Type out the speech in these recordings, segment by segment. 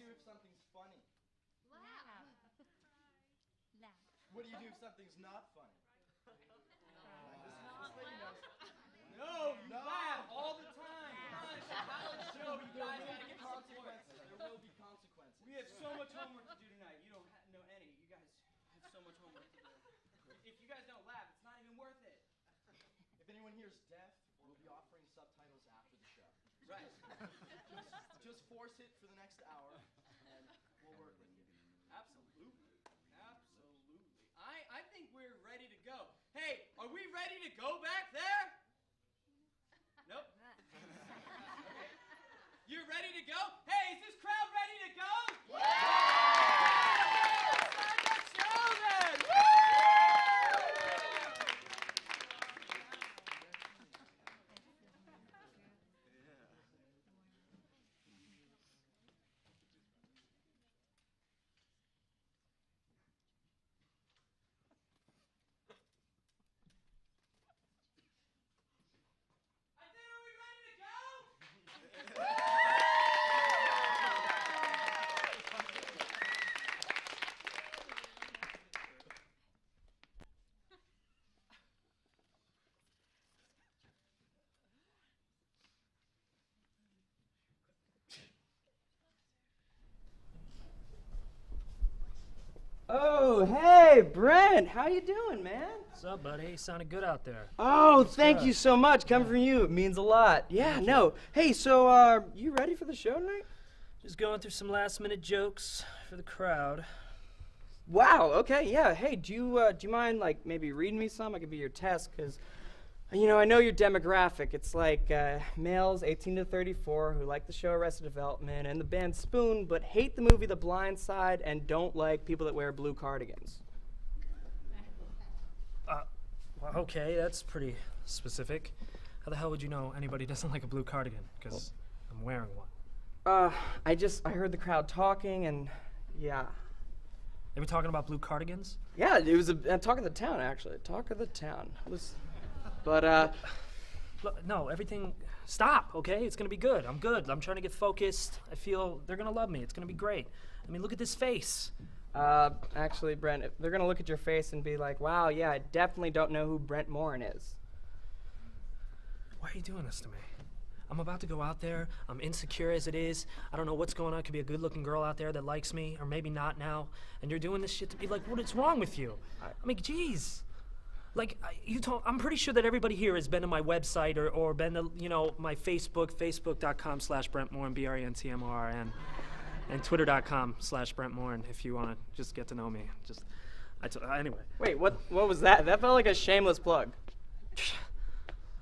do if something's funny? Laugh. What do you do if something's not funny? No, you laugh all the time. Come on, it's a college show. You guys gotta get Consequences. There will be consequences. We have so much homework to do tonight. You don't know any. You guys have so much homework to do. If you guys don't laugh, it's not even worth it. If anyone here is deaf, we'll be offering subtitles after the show. Right. Just force it for the next hour, and we'll work with you. Absolutely. Absolutely. I think we're ready to go. Hey, are we ready to go back there? Nope. Okay. You're ready to go? Hey, is this crowd ready to go? Yeah! Let's start the show then! Oh, hey, Brent, how you doing, man? What's up, buddy? You sounded good out there. Oh, thank you so much. Coming from you, it means a lot. Yeah, no. Hey, so, you ready for the show tonight? Just going through some last-minute jokes for the crowd. Wow, okay, yeah. Hey, do you mind, like, maybe reading me some? I could be your test, because, you know, I know your demographic. It's like males 18 to 34 who like the show Arrested Development and the band Spoon, but hate the movie The Blind Side and don't like people that wear blue cardigans. Well, okay, that's pretty specific. How the hell would you know anybody doesn't like a blue cardigan? Because I'm wearing one. I heard the crowd talking, and yeah. They were talking about blue cardigans? Yeah, it was a talk of the town, actually. Talk of the town. But, Look, no, everything... Stop, okay? It's gonna be good. I'm good. I'm trying to get focused. I feel they're gonna love me. It's gonna be great. I mean, look at this face. Actually, Brent, they're gonna look at your face and be like, wow, yeah, I definitely don't know who Brent Morin is. Why are you doing this to me? I'm about to go out there. I'm insecure as it is. I don't know what's going on. Could be a good-looking girl out there that likes me, or maybe not now. And you're doing this shit to me. Like, what is wrong with you? I mean, jeez. Like, I'm pretty sure that everybody here has been to my website or been to, you know, my Facebook, facebook.com/Brent Morin, BRENTMORN, and twitter.com/Brent Morin if you want to just get to know me. Anyway. Wait, what was that? That felt like a shameless plug.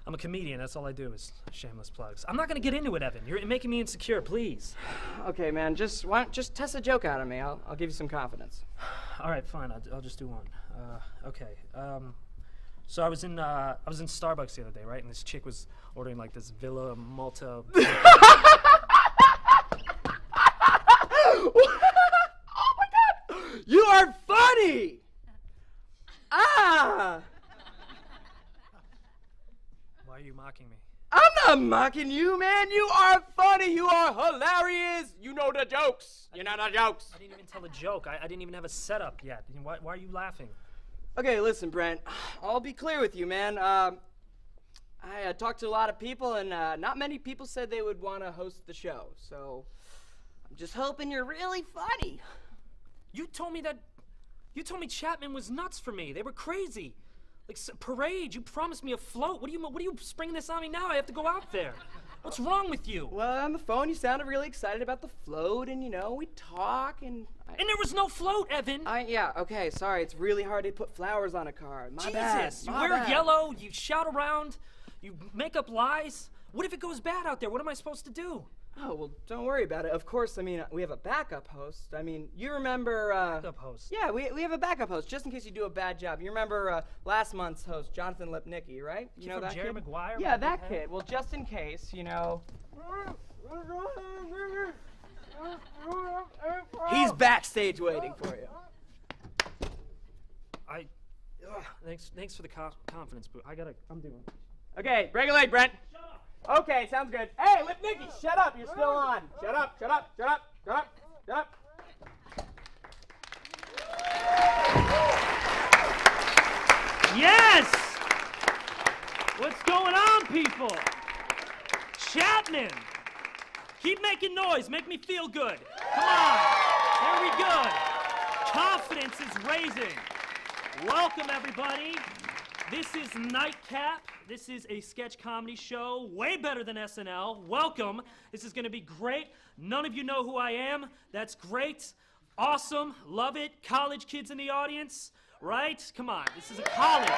I'm a comedian. That's all I do is shameless plugs. I'm not going to get into it, Evan. You're making me insecure, please. Okay, man, just test a joke out of me. I'll give you some confidence. All right, fine. I'll just do one. Okay. So I was in Starbucks the other day, right? And this chick was ordering like this Villa Malta. Oh my God! You are funny. Why are you mocking me? I'm not mocking you, man. You are funny. You are hilarious. You know the jokes. You know the jokes. I didn't even tell a joke. I didn't even have a setup yet. Why are you laughing? Okay, listen, Brent. I'll be clear with you, man. I talked to a lot of people, and not many people said they would want to host the show. So I'm just hoping you're really funny. You told me Chapman was nuts for me. They were crazy. Like parade. You promised me a float. What are you springing this on me now? I have to go out there. What's wrong with you? Well, on the phone, you sounded really excited about the float, and, you know, we talk, and... And there was no float, Evan! Yeah, okay, sorry. It's really hard to put flowers on a card. My bad. Jesus! You wear yellow, you shout around, you make up lies. What if it goes bad out there? What am I supposed to do? Oh, well, don't worry about it. Of course, I mean, we have a backup host. I mean, you remember, Backup host? Yeah, we have a backup host, just in case you do a bad job. You remember, last month's host, Jonathan Lipnicki, right? You know that Jerry kid? Maguire? Yeah, that kid. Well, just in case, you know... He's backstage waiting for you. Thanks for the confidence, but I'm doing it. Okay, break a leg, Brent. Shut up! Okay, sounds good. Hey, Lipnicki, shut up. You're still on. Shut up. people. Chapman. Keep making noise. Make me feel good. Come on. Very good. Confidence is raising. Welcome, everybody. This is Nightcap. This is a sketch comedy show, way better than SNL. Welcome. This is going to be great. None of you know who I am. That's great. Awesome. Love it. College kids in the audience, right? Come on. This is a college.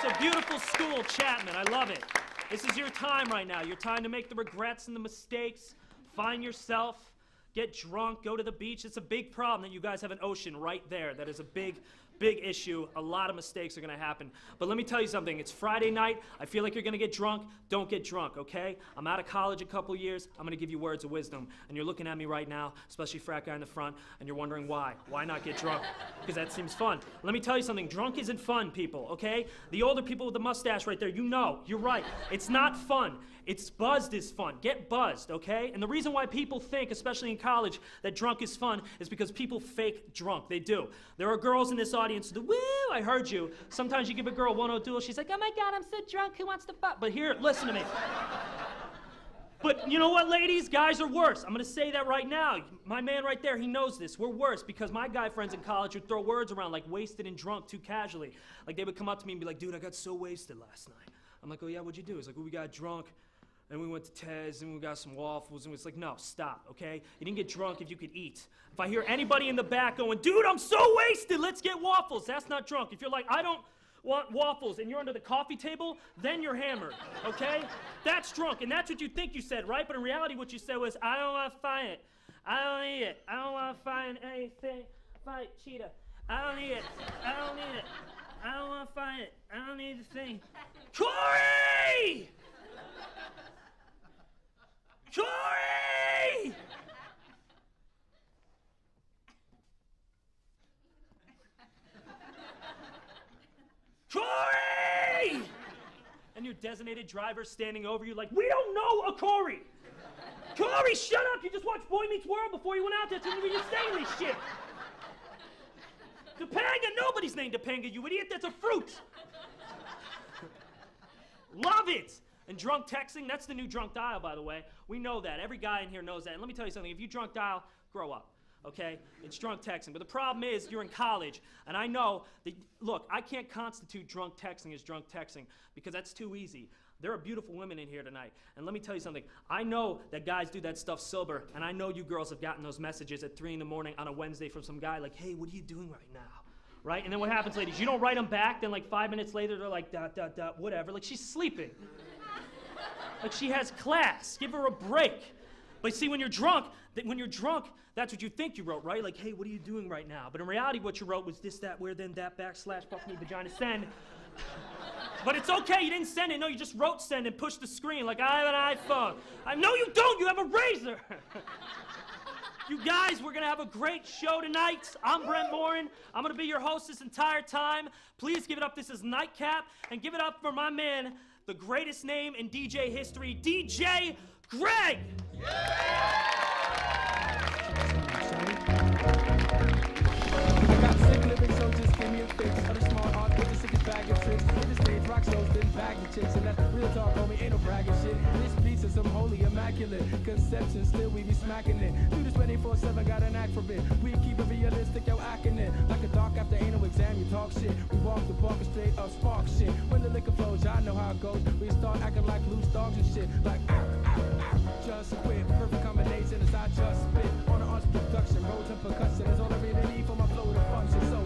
It's a beautiful school, Chapman. I love it. This is your time right now. Your time to make the regrets and the mistakes. Find yourself. Get drunk. Go to the beach. It's a big problem that you guys have an ocean right there. That is a big issue. A lot of mistakes are going to happen. But let me tell you something. It's Friday night. I feel like you're going to get drunk. Don't get drunk, okay? I'm out of college a couple years. I'm going to give you words of wisdom. And you're looking at me right now, especially frat guy in the front, and you're wondering why. Why not get drunk? Because that seems fun. Let me tell you something. Drunk isn't fun, people, okay? The older people with the mustache right there, you know. You're right. It's not fun. It's buzzed is fun. Get buzzed, okay? And the reason why people think, especially in college, that drunk is fun is because people fake drunk. They do. There are girls in this audience who do, woo, I heard you. Sometimes you give a girl 102, she's like, oh my God, I'm so drunk, who wants to fuck? But here, listen to me. But you know what, ladies? Guys are worse. I'm going to say that right now. My man right there, he knows this. We're worse because my guy friends in college would throw words around like wasted and drunk too casually. Like they would come up to me and be like, dude, I got so wasted last night. I'm like, oh yeah, what'd you do? He's like, well, we got drunk. And we went to Tez, and we got some waffles, and it's like, no, stop, okay? You didn't get drunk if you could eat. If I hear anybody in the back going, dude, I'm so wasted, let's get waffles, that's not drunk. If you're like, I don't want waffles, and you're under the coffee table, then you're hammered, okay? That's drunk, and that's what you think you said, right? But in reality, what you said was, I don't want to find it. I don't need it. I don't want to find anything. Fight, cheetah. I don't need it. I don't need it. I don't want to find it. I don't need the thing. Corey! Corey! Corey! And your designated driver standing over you like, we don't know a Corey! Corey, shut up! You just watched Boy Meets World before you went out there, so you're saying this shit! Topanga! Nobody's named Topanga, you idiot! That's a fruit! Love it! And drunk texting, that's the new drunk dial, by the way. We know that. Every guy in here knows that. And let me tell you something. If you drunk dial, grow up, okay? It's drunk texting. But the problem is you're in college, and I know that, look, I can't constitute drunk texting as drunk texting because that's too easy. There are beautiful women in here tonight. And let me tell you something. I know that guys do that stuff sober, and I know you girls have gotten those messages at 3 in the morning on a Wednesday from some guy like, hey, what are you doing right now? Right? And then what happens, ladies? You don't write them back, then like 5 minutes later, they're like, whatever. Like, she's sleeping. Like she has class. Give her a break. But see, when you're drunk, that's what you think you wrote, right? Like, hey, what are you doing right now? But in reality, what you wrote was this, that, where, then, that, / fuck me, vagina, send. But it's okay, you didn't send it. No, you just wrote send and pushed the screen like I have an iPhone. No, you don't. You have a razor. You guys, we're going to have a great show tonight. I'm Brent Morin. I'm going to be your host this entire time. Please give it up. This is Nightcap. And give it up for my man, the greatest name in DJ history, DJ Greg! I got sick living, so just give me a fix. Other smart art with the sickest bag of tricks. Hit the stage, rock shows, then bag the chicks. And that's real talk, homie, ain't no bragging shit. This beats is some holy immaculate conception, still we be smacking it. Do this 24/7, got an act for it. We keep it realistic, yo, acting it. Like a dark after anal exam, you talk shit. We walk the park and straight up spark shit. When the liquor flows, y'all know how it goes. We start acting like loose dogs and shit. Like, just quit. Perfect combination as I just spit. On an arts production, rolls and percussion is all I really need for my flow to function. So,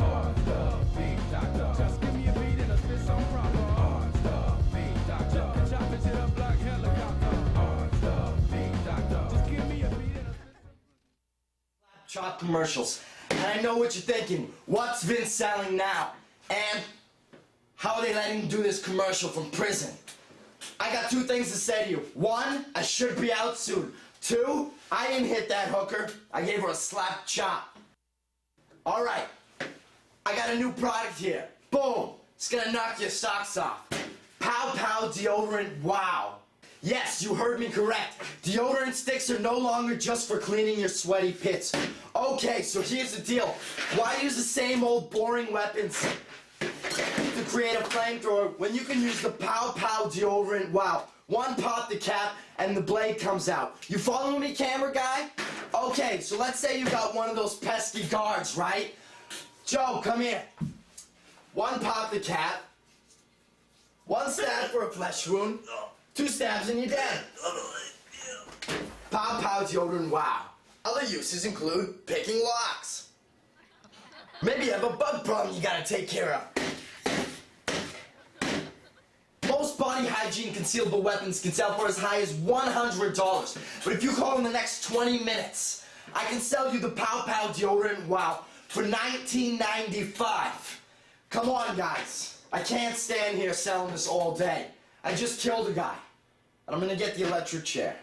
beat doctor, just give me a beat and a spit some proper. Beat doctor, can chop it up like helicopter. Beat doctor, just give me a beat and a spit some Chop commercials. And I know what you're thinking. What's Vince selling now? And how are they letting him do this commercial from prison? I got 2 things to say to you. 1, I should be out soon. 2, I didn't hit that hooker. I gave her a slap chop. All right, I got a new product here. Boom, it's gonna knock your socks off. Pow Pow deodorant, wow. Yes, you heard me correct. Deodorant sticks are no longer just for cleaning your sweaty pits. Okay, so here's the deal. Why use the same old boring weapons to create a flamethrower when you can use the Pow Pow deodorant? Wow. One pop the cap and the blade comes out. You following me, camera guy? Okay, so let's say you got one of those pesky guards, right? Joe, come here. One pop the cap. One stab for a flesh wound. 2 stabs and you're dead. Pow Pow deodorant, wow. Other uses include picking locks. Maybe you have a bug problem you gotta take care of. Most body hygiene concealable weapons can sell for as high as $100. But if you call in the next 20 minutes, I can sell you the Pow Pow deodorant, wow, for $19.95. Come on, guys. I can't stand here selling this all day. I just killed a guy. And I'm gonna get the electric chair.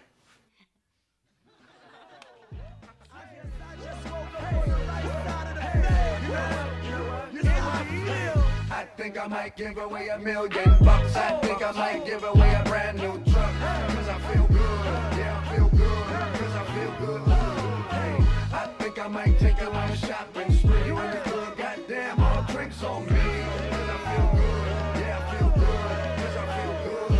I think I might give away $1 million. I think I might give away a brand new truck. Cause I feel good, yeah, I feel good. Cause I feel good. Hey, I think I might take a long shopping spree. When the good, goddamn, all drinks on me. Cause I feel good, yeah, I feel good. Cause I feel good.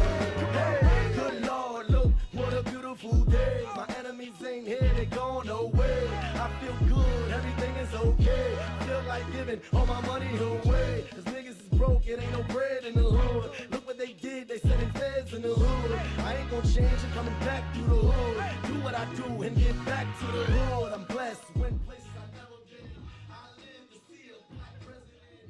Hey, good Lord, look, what a beautiful day. My enemies ain't here, they gone away. I feel good, everything is okay. Feel like giving all my money away. Cause niggas is broke, it ain't no bread in the hood. Look what they did, they sending feds in the hood. I ain't gonna change, I'm coming back through the hood. Do what I do and get back to the hood. I'm blessed, went places I never been. I live to see a black president.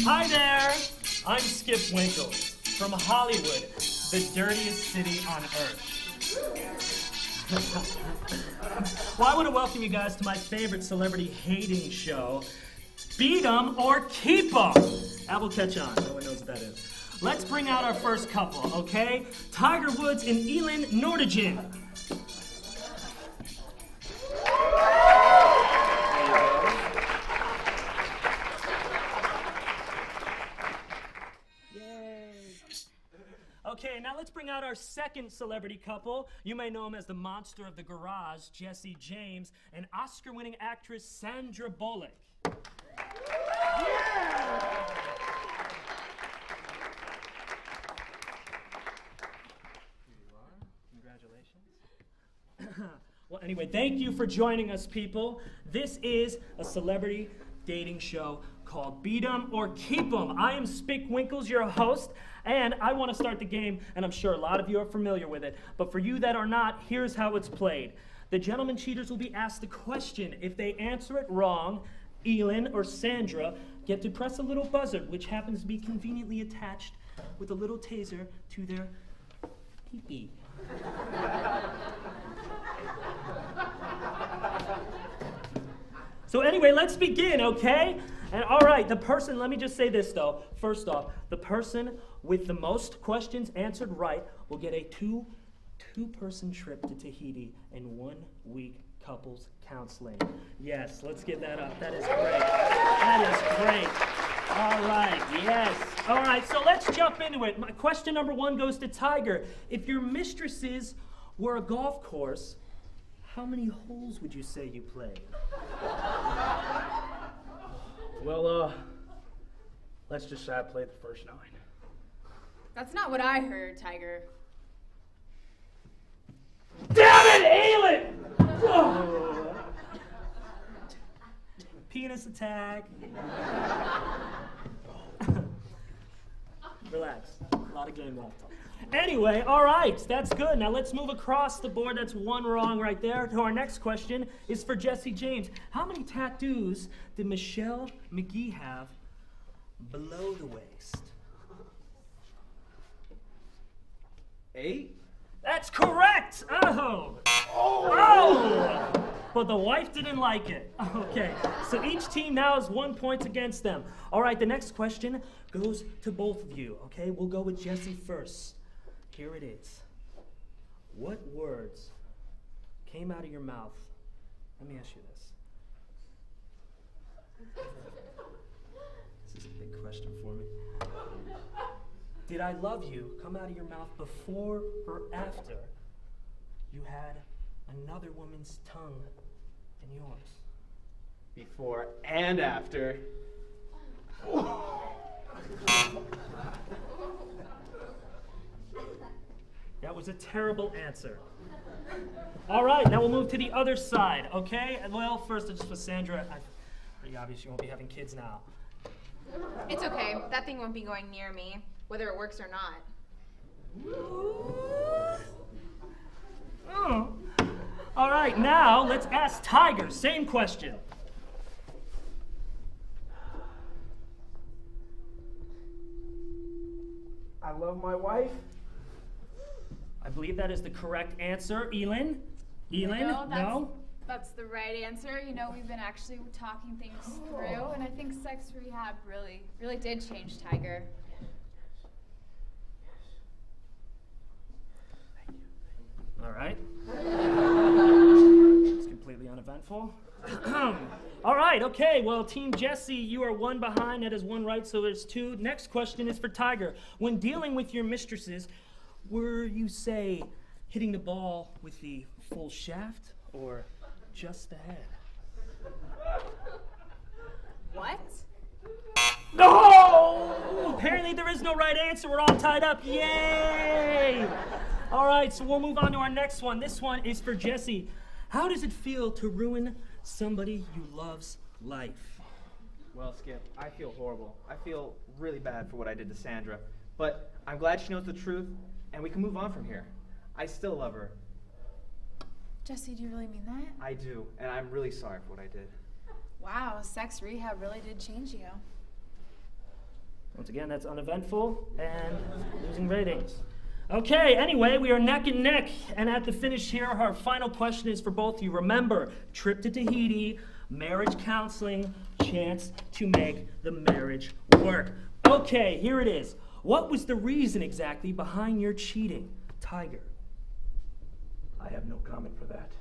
Hi there! I'm Skip Winkles from Hollywood, the dirtiest city on earth. Well, I want to welcome you guys to my favorite celebrity hating show, Beat 'em or Keep 'em. That will catch on. No one knows what that is. Let's bring out our first couple, okay? Tiger Woods and Elin Nordegren. Okay, now let's bring out our second celebrity couple. You may know him as the monster of the garage, Jesse James, and Oscar-winning actress Sandra Bullock. Yeah! Here you are. Congratulations. Well, anyway, thank you for joining us, people. This is a celebrity dating show called Beat 'em or Keep 'em. I am Spick Winkles, your host, and I want to start the game, and I'm sure a lot of you are familiar with it. But for you that are not, here's how it's played. The gentlemen cheaters will be asked a question. If they answer it wrong, Elin or Sandra get to press a little buzzer, which happens to be conveniently attached with a little taser to their pee-pee. So anyway, let's begin, okay? And all right, let me just say this though. First off, the person with the most questions answered right will get a two-person trip to Tahiti and 1 week couples counseling. Yes, let's get that up. That is great. That is great. All right, yes. All right, so let's jump into it. My question number 1 goes to Tiger. If your mistresses were a golf course, how many holes would you say you played? Well, let's just say I played the first 9. That's not what I heard, Tiger. Damn it, Elin! Oh. Penis attack. Relax. A lot of game left. Anyway, all right, that's good. Now let's move across the board. That's 1 wrong right there. To our next question is for Jesse James. How many tattoos did Michelle McGee have below the waist? 8? That's correct! Oh! But the wife didn't like it. Okay, so each team now has 1 point against them. All right, the next question goes to both of you, okay? We'll go with Jesse first. Here it is. What words came out of your mouth? Let me ask you this. This is a big question for me. Did I love you come out of your mouth before or after you had another woman's tongue and yours. Before and after. That was a terrible answer. All right, now we'll move to the other side, okay? Well, first, just with Sandra, pretty obvious you won't be having kids now. It's okay. That thing won't be going near me, whether it works or not. Oh. All right, now let's ask Tiger. Same question. I love my wife. I believe that is the correct answer. Elin? No? That's the right answer. You know, we've been actually talking things through, and I think sex rehab really did change Tiger. All right. It's completely uneventful. All right, okay. Well, Team Jesse, you are one behind. That is one right, so there's two. Next question is for Tiger. When dealing with your mistresses, were you, say, hitting the ball with the full shaft or just the head? What? No! Apparently there is no right answer. We're all tied up. Yay! All right, so we'll move on to our next one. This one is for Jesse. How does it feel to ruin somebody you love's life? Well, Skip, I feel horrible. I feel really bad for what I did to Sandra. But I'm glad she knows the truth, and we can move on from here. I still love her. Jesse, do you really mean that? I do, and I'm really sorry for what I did. Wow, sex rehab really did change you. Once again, that's uneventful and losing ratings. Okay, anyway, we are neck and neck, and at the finish here, our final question is for both of you. Remember, trip to Tahiti, marriage counseling, chance to make the marriage work. Okay, here it is. What was the reason exactly behind your cheating, Tiger? I have no comment for that.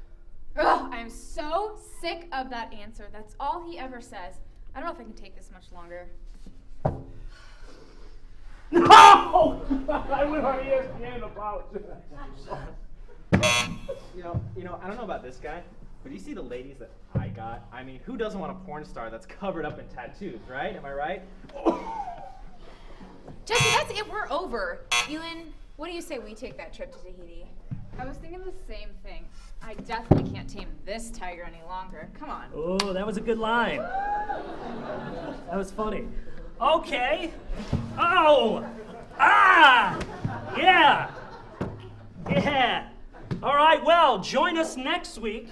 Ugh, I'm so sick of that answer. That's all he ever says. I don't know if I can take this much longer. No! I went on ESPN and apologized. You know, I don't know about this guy, but you see the ladies that I got? I mean, who doesn't want a porn star that's covered up in tattoos, right? Am I right? Jesse, that's it. We're over. Elin, what do you say we take that trip to Tahiti? I was thinking the same thing. I definitely can't tame this tiger any longer. Come on. Oh, that was a good line. That was funny. Okay. Oh! Ah! Yeah! Yeah! All right, well, join us next week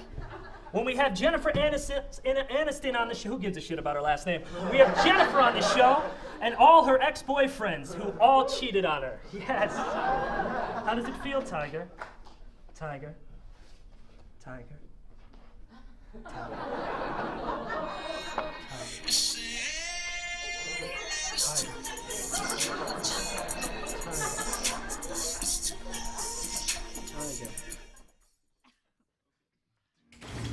when we have Jennifer Aniston on the show. Who gives a shit about her last name? We have Jennifer on the show and all her ex-boyfriends who all cheated on her. Yes. How does it feel, Tiger? Tiger? Tiger? Tiger?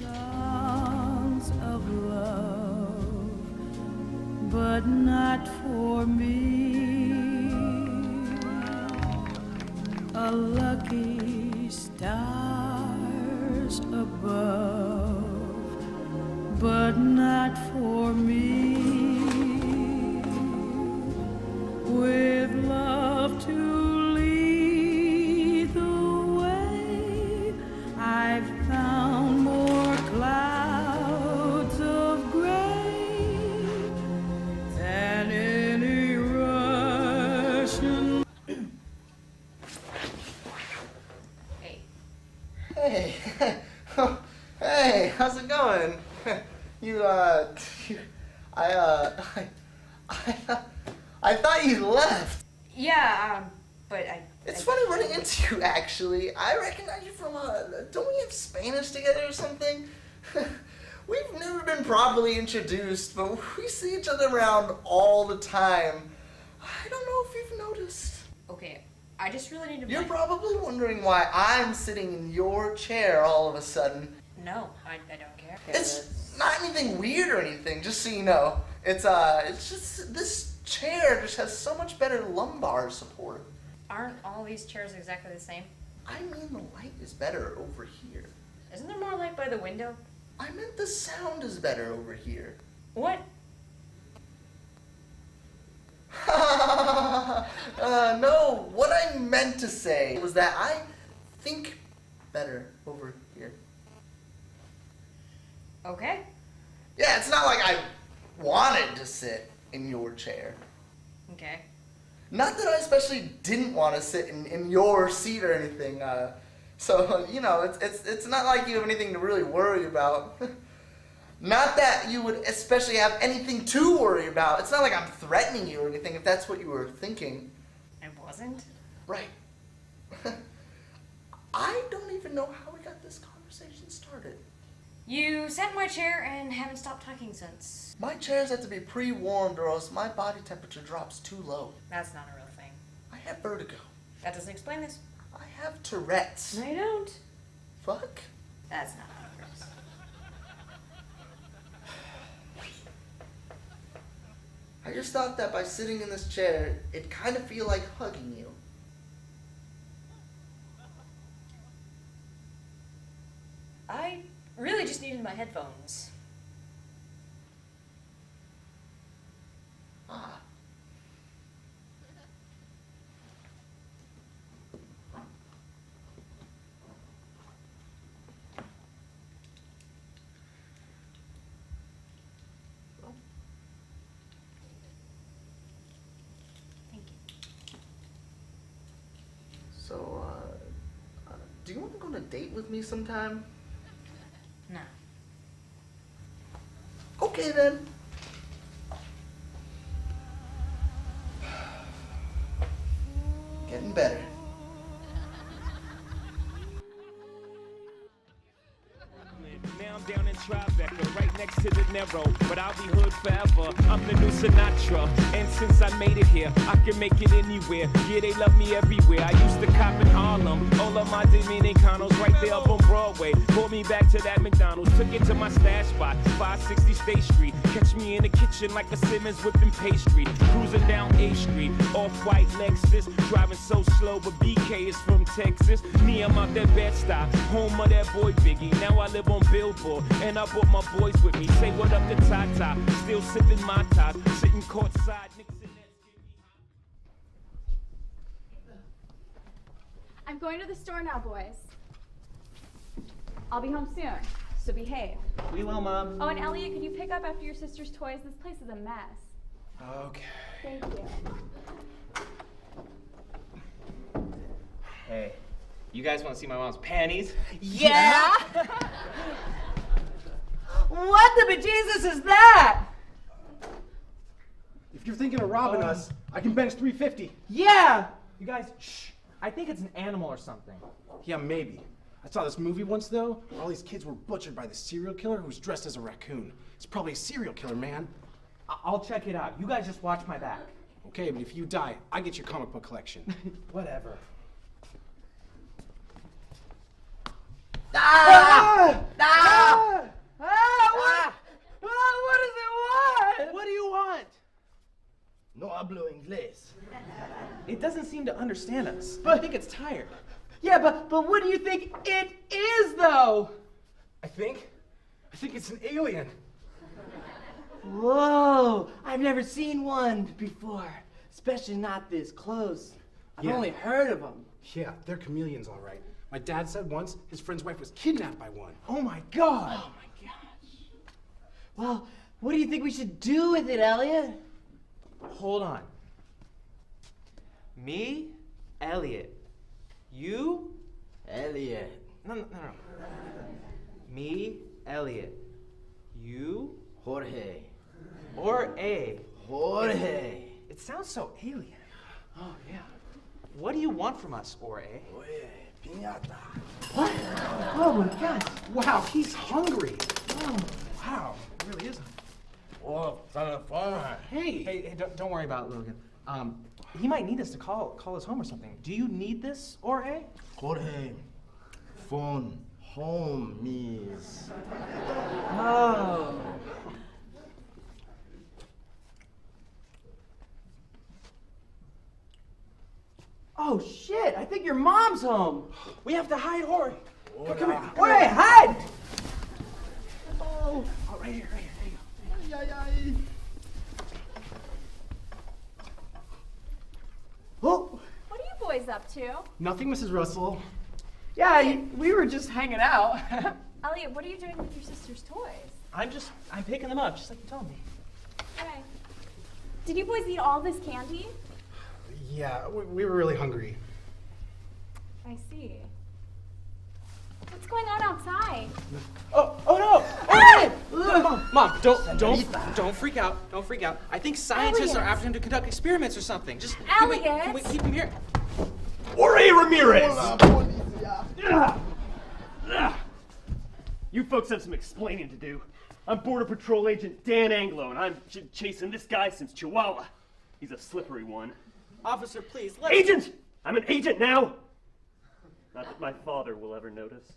Songs of love, but not for me. A lucky stars above, but not for me. With love to lead the way, I've found more clouds of gray than any Russian. Hey. Hey. Hey, how's it going? I thought you left. Yeah, but It's funny running into you, actually. I recognize you from, don't we have Spanish together or something? We've never been properly introduced, but we see each other around all the time. I don't know if you've noticed. Okay, I just really need to. You're probably wondering why I'm sitting in your chair all of a sudden. No, I don't care. It's not anything weird or anything, just so you know. It's just, this chair just has so much better lumbar support. Aren't all these chairs exactly the same? I mean, the light is better over here. Isn't there more light by the window? I meant the sound is better over here. What? No, what I meant to say was that I think better over here. Okay. Yeah, it's not like I wanted to sit in your chair. Okay. Not that I especially didn't want to sit in your seat or anything. So, you know, it's not like you have anything to really worry about. Not that you would especially have anything to worry about. It's not like I'm threatening you or anything, if that's what you were thinking. I wasn't? Right. I don't even know how we got this conversation started. You sat in my chair and haven't stopped talking since. My chairs have to be pre-warmed or else my body temperature drops too low. That's not a real thing. I have vertigo. That doesn't explain this. I have Tourette's. I don't. Fuck. That's not how it works. I just thought that by sitting in this chair, it'd kind of feel like hugging you. I really just needed my headphones. Ah. Thank you. So, do you want to go on a date with me sometime? No. Okay then. Getting better. Now I'm down in Tribeca, right next to the Narrow, but I'll be hood forever. I'm the new Sinatra, and since I made it here, I can make it anywhere. Yeah, they love me everywhere. I used to cop in Harlem, all of my Dominicanos right there up on Broadway. Pulled me back to that McDonald's, took it to my stash spot, 560 State Street. Catch me in the kitchen like a Simmons whipping pastry, cruising down A Street, off-white Lexus, driving so slow, but BK is from Texas. Me, I'm out that Bed-Stuy, home of that boy Biggie. Now I live on Billboard, and I brought my boys with me. Say what up to Tata, still sipping my top, sitting courtside. I'm going to the store now, boys. I'll be home soon, so behave. We will, Mom. Oh, and Elliot, could you pick up after your sister's toys? This place is a mess. Okay. Thank you. Hey, you guys want to see my mom's panties? Yeah? What the bejesus is that? If you're thinking of robbing us, I can bench 350. Yeah! You guys, shh. I think it's an animal or something. Yeah, maybe. I saw this movie once, though, where all these kids were butchered by the serial killer who's dressed as a raccoon. It's probably a serial killer, man. I'll check it out. You guys just watch my back. Okay, but if you die, I get your comic book collection. Whatever. Ah! Ah! Ah! What does it want? What do you want? No hablo inglés. It doesn't seem to understand us. I think it's tired. Yeah, but what do you think it is, though? I think it's an alien. Whoa, I've never seen one before, especially not this close. I've only heard of them. Yeah, they're chameleons, all right. My dad said once his friend's wife was kidnapped by one. Oh my God. Oh my gosh. Well, what do you think we should do with it, Elliot? Hold on. Me, Elliot. You, Elliot. No. Me, Elliot. You, Jorge. or A. Jorge. It sounds so alien. Oh, yeah. What do you want from us, or A? Piñata. What? Oh my God. Wow, he's hungry. Oh, wow, he really is hungry. Oh, telephone. Hey, don't worry about it, Logan. He might need us to call us home or something. Do you need this, or A? Jorge. Phone. Home, miss. Oh. Oh shit, I think your mom's home. We have to hide, Jorge. Come here. Jorge, hide! Oh, right here, right here. There you go. Oh, What are you boys up to? nothing, Mrs. Russell. Yeah, we were just hanging out. Elliot, what are you doing with your sister's toys? I'm picking them up, just like you told me. Okay. Did you boys eat all this candy? Yeah, we were really hungry. I see. What's going on outside? Oh no! Hey! Mom, don't freak out. Don't freak out. I think scientists are after him to conduct experiments or something. Just can we keep him here? Jorge Ramirez! You folks have some explaining to do. I'm Border Patrol Agent Dan Anglo, and I'm chasing this guy since Chihuahua. He's a slippery one. Officer, please, Agent! I'm an agent now! Not that my father will ever notice.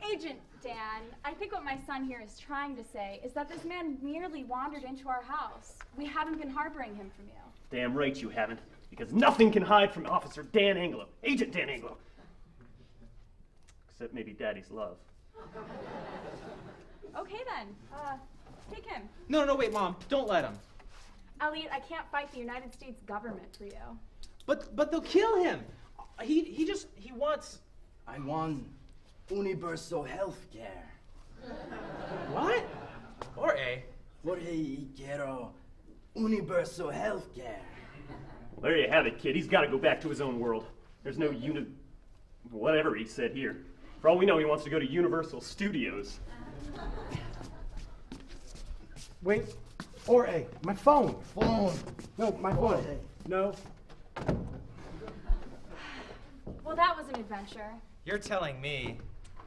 Agent Dan, I think what my son here is trying to say is that this man merely wandered into our house. We haven't been harboring him from you. Damn right you haven't, because nothing can hide from Officer Dan Anglo, Agent Dan Anglo. Except maybe Daddy's love. Okay then, take him. No, wait, Mom, don't let him. Elliot, I can't fight the United States government for you. But they'll kill him. He wants. I want universal health care. What? Jorge. Jorge quiero universal health care. Well, there you have it, kid. He's got to go back to his own world. There's no whatever he said here. For all we know, he wants to go to Universal Studios. Wait, Jorge, my phone. Phone. No, my phone. Jorge. No. Well, that was an adventure. You're telling me.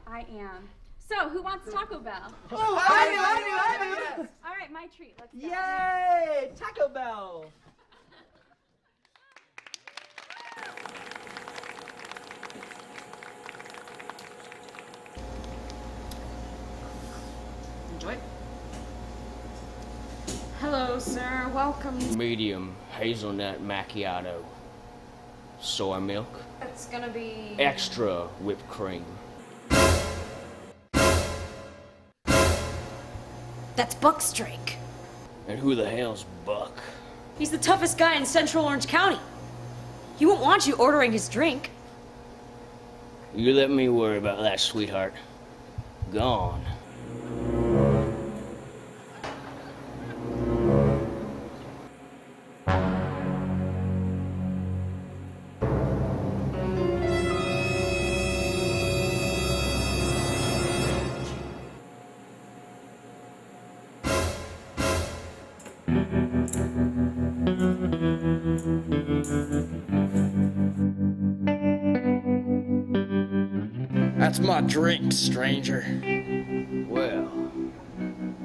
I am. So, who wants Taco Bell? Oh, I do. All right, my treat. Let's go. Yay! Taco Bell. Enjoy. Hello, sir. Welcome. Medium hazelnut macchiato. Soy milk. That's gonna be... Extra whipped cream. That's Buck's drink. And who the hell's Buck? He's the toughest guy in Central Orange County. He won't want you ordering his drink. You let me worry about that, sweetheart. Gone. That's my drink, stranger. Well,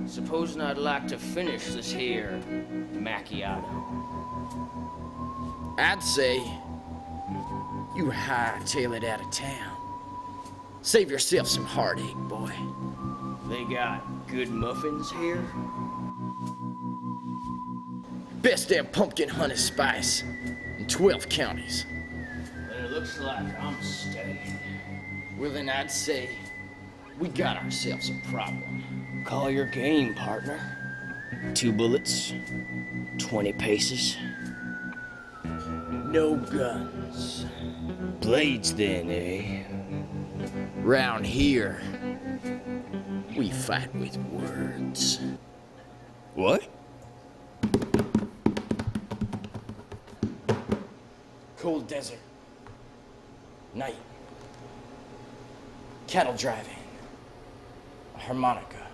supposing I'd like to finish this here macchiato. I'd say you hightail it out of town. Save yourself some heartache, boy. They got good muffins here? Best damn pumpkin honey spice in 12 counties. Then it looks like I'm staying. Well, then I'd say we got ourselves a problem. Call your game, partner. 2 bullets, 20 paces. No guns. Blades then, eh? Round here, we fight with words. What? Cold desert. Night. Cattle driving. A harmonica.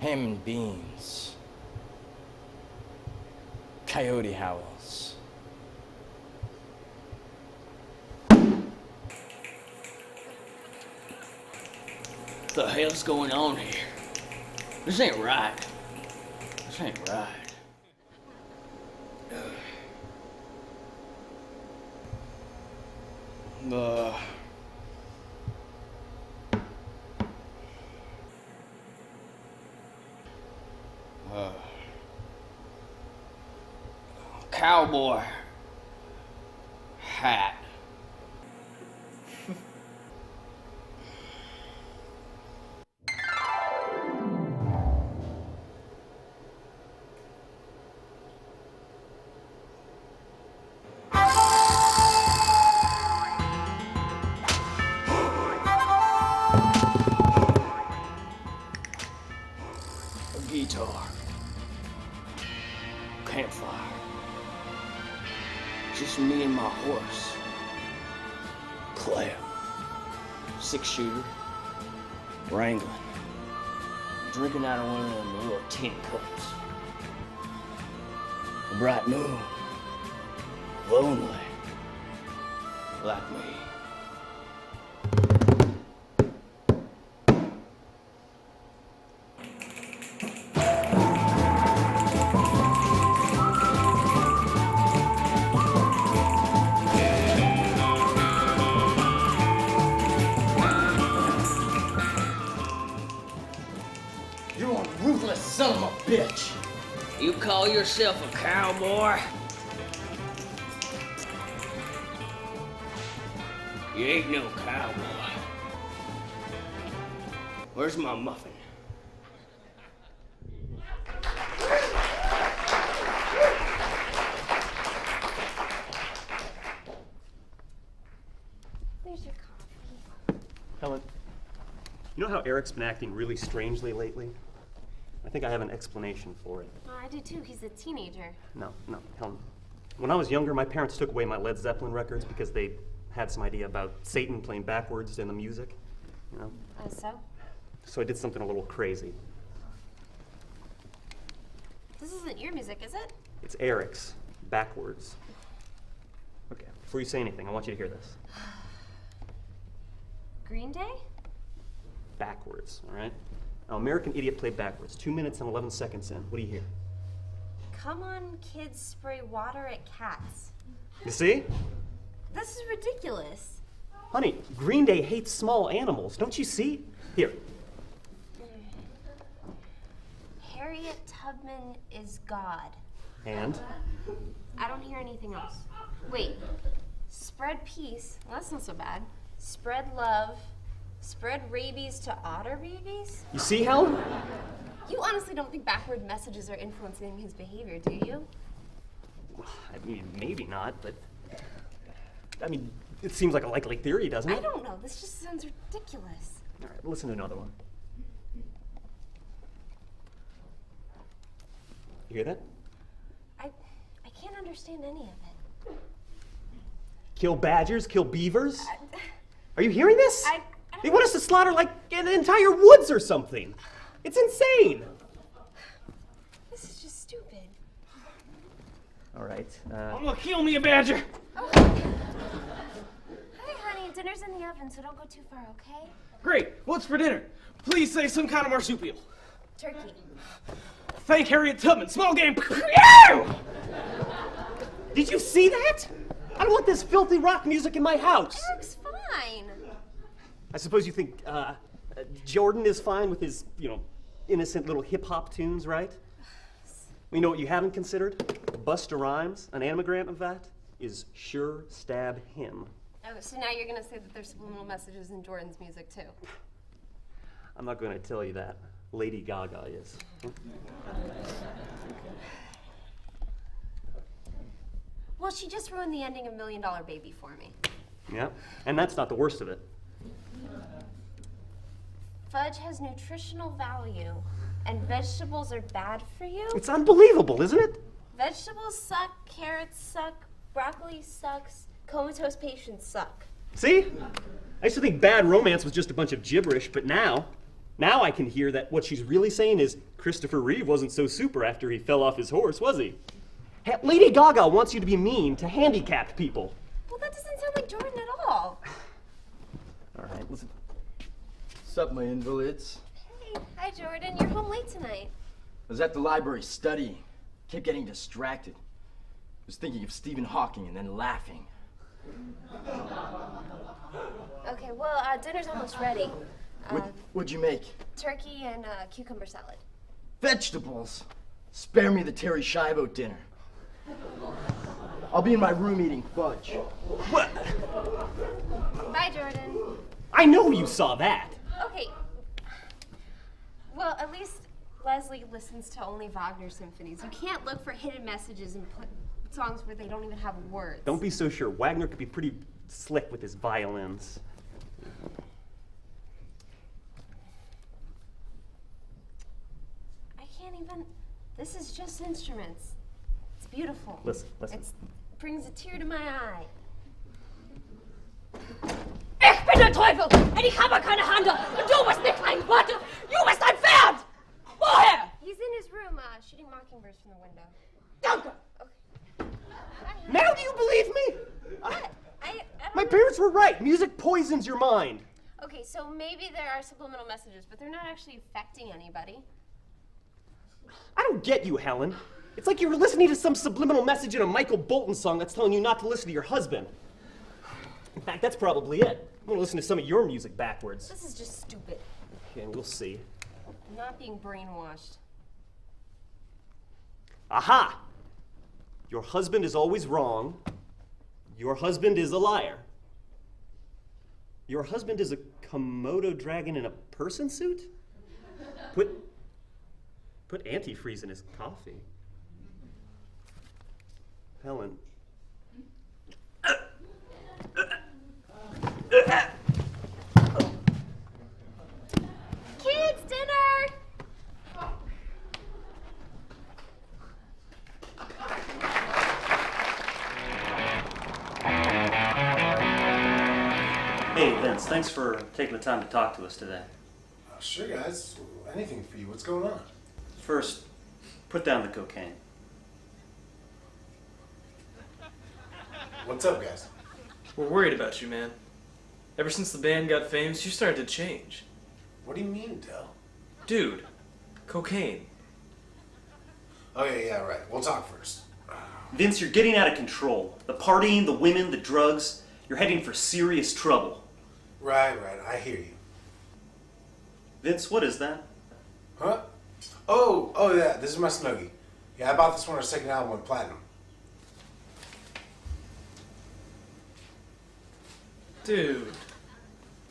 Ham and beans. Coyote howls. What the hell's going on here? This ain't right. This ain't right. Cowboy hat. campfire. Just me and my horse. Claire. 6-shooter. Wrangling. Drinking out of one of them little tin cups. A bright moon. Lonely. Like me. You're a ruthless son of a bitch. You call yourself a cowboy? You ain't no cowboy. Where's my muffin? There's your coffee. Helen, you know how Eric's been acting really strangely lately? I think I have an explanation for it. Well, I do too. He's a teenager. No, Helen. When I was younger, my parents took away my Led Zeppelin records because they had some idea about Satan playing backwards in the music, you know? So? So I did something a little crazy. This isn't your music, is it? It's Eric's, backwards. Okay, before you say anything, I want you to hear this. Green Day? Backwards, all right? Now, American Idiot played backwards, 2 minutes and 11 seconds in. What do you hear? Come on, kids, spray water at cats. You see? This is ridiculous. Honey, Green Day hates small animals, don't you see? Here. Harriet Tubman is God. And? I don't hear anything else. Wait. Spread peace. Well, that's not so bad. Spread love. Spread rabies to otter babies? You see, Helen? You honestly don't think backward messages are influencing his behavior, do you? I mean, maybe not, but... I mean, it seems like a likely theory, doesn't it? I don't know. This just sounds ridiculous. All right, listen to another one. You hear that? I can't understand any of it. Kill badgers, kill beavers? Are you hearing this? They want us to slaughter like an entire woods or something. It's insane. This is just stupid. All right. I'm gonna kill me a badger. Oh. Hi, honey. Dinner's in the oven, so don't go too far, okay? Great. What's for dinner? Please say some kind of marsupial. Turkey. Thank Harriet Tubman. Small game. Did you see that? I don't want this filthy rock music in my house. Eric's fine. I suppose you think Jordan is fine with his, innocent little hip-hop tunes, right? You know what you haven't considered? Busta Rhymes, an anagram of that, is sure stab him. Oh, so now you're gonna say that there's subliminal messages in Jordan's music too? I'm not going to tell you that. Lady Gaga is. Well, she just ruined the ending of $1 Million Baby for me. Yeah, and that's not the worst of it. Fudge has nutritional value, and vegetables are bad for you? It's unbelievable, isn't it? Vegetables suck, carrots suck, broccoli sucks, comatose patients suck. See? I used to think bad romance was just a bunch of gibberish, but now I can hear that what she's really saying is Christopher Reeve wasn't so super after he fell off his horse, was he? Hey, Lady Gaga wants you to be mean to handicapped people. Well, that doesn't sound like Jordan at all. All right, listen. Sup, my invalids? Hey, hi Jordan, you're home late tonight. I was at the library studying. Kept getting distracted. Was thinking of Stephen Hawking and then laughing. Okay, well, dinner's almost ready. What'd you make? Turkey and cucumber salad. Vegetables. Spare me the Terry Schiavo dinner. I'll be in my room eating fudge. What? Bye, Jordan. I know you saw that. Okay. Well, at least Leslie listens to only Wagner symphonies. You can't look for hidden messages and put songs where they don't even have words. Don't be so sure. Wagner could be pretty slick with his violins. I can't even. This is just instruments. beautiful. Listen. It brings a tear to my eye. Ich bin der Teufel und ich habe keine Hand und du bist nicht ein Warte. Du bist ein Pferd. Woher? He's in his room, shooting mockingbirds from the window. Danke. Now do you believe me? My parents were right. Music poisons your mind. Okay, so maybe there are subliminal messages, but they're not actually affecting anybody. I don't get you, Helen. It's like you're listening to some subliminal message in a Michael Bolton song that's telling you not to listen to your husband. In fact, that's probably it. I'm gonna listen to some of your music backwards. This is just stupid. Okay, we'll see. I'm not being brainwashed. Aha! Your husband is always wrong. Your husband is a liar. Your husband is a Komodo dragon in a person suit? Put antifreeze in his coffee. Helen. Kids, dinner! Hey, Vince, thanks for taking the time to talk to us today. Sure, guys. Anything for you. What's going on? First, put down the cocaine. What's up, guys? We're worried about you, man. Ever since the band got famous, you started to change. What do you mean, Del? Dude, cocaine. Okay, yeah, right. We'll talk first. Vince, you're getting out of control. The partying, the women, the drugs. You're heading for serious trouble. Right. I hear you. Vince, what is that? Huh? Oh, yeah. This is my Snuggie. Yeah, I bought this one on our second album with Platinum. Dude.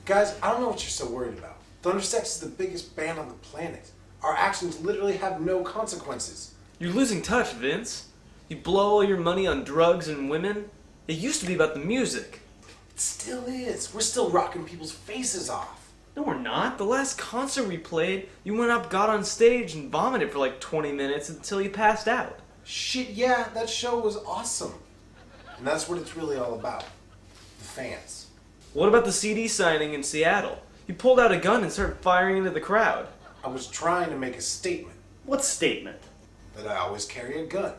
Guys, I don't know what you're so worried about. Thundersex is the biggest band on the planet. Our actions literally have no consequences. You're losing touch, Vince. You blow all your money on drugs and women. It used to be about the music. It still is. We're still rocking people's faces off. No, we're not. The last concert we played, you went up, got on stage, and vomited for like 20 minutes until you passed out. Shit, yeah, that show was awesome. And that's what it's really all about. The fans. What about the CD signing in Seattle? You pulled out a gun and started firing into the crowd. I was trying to make a statement. What statement? That I always carry a gun.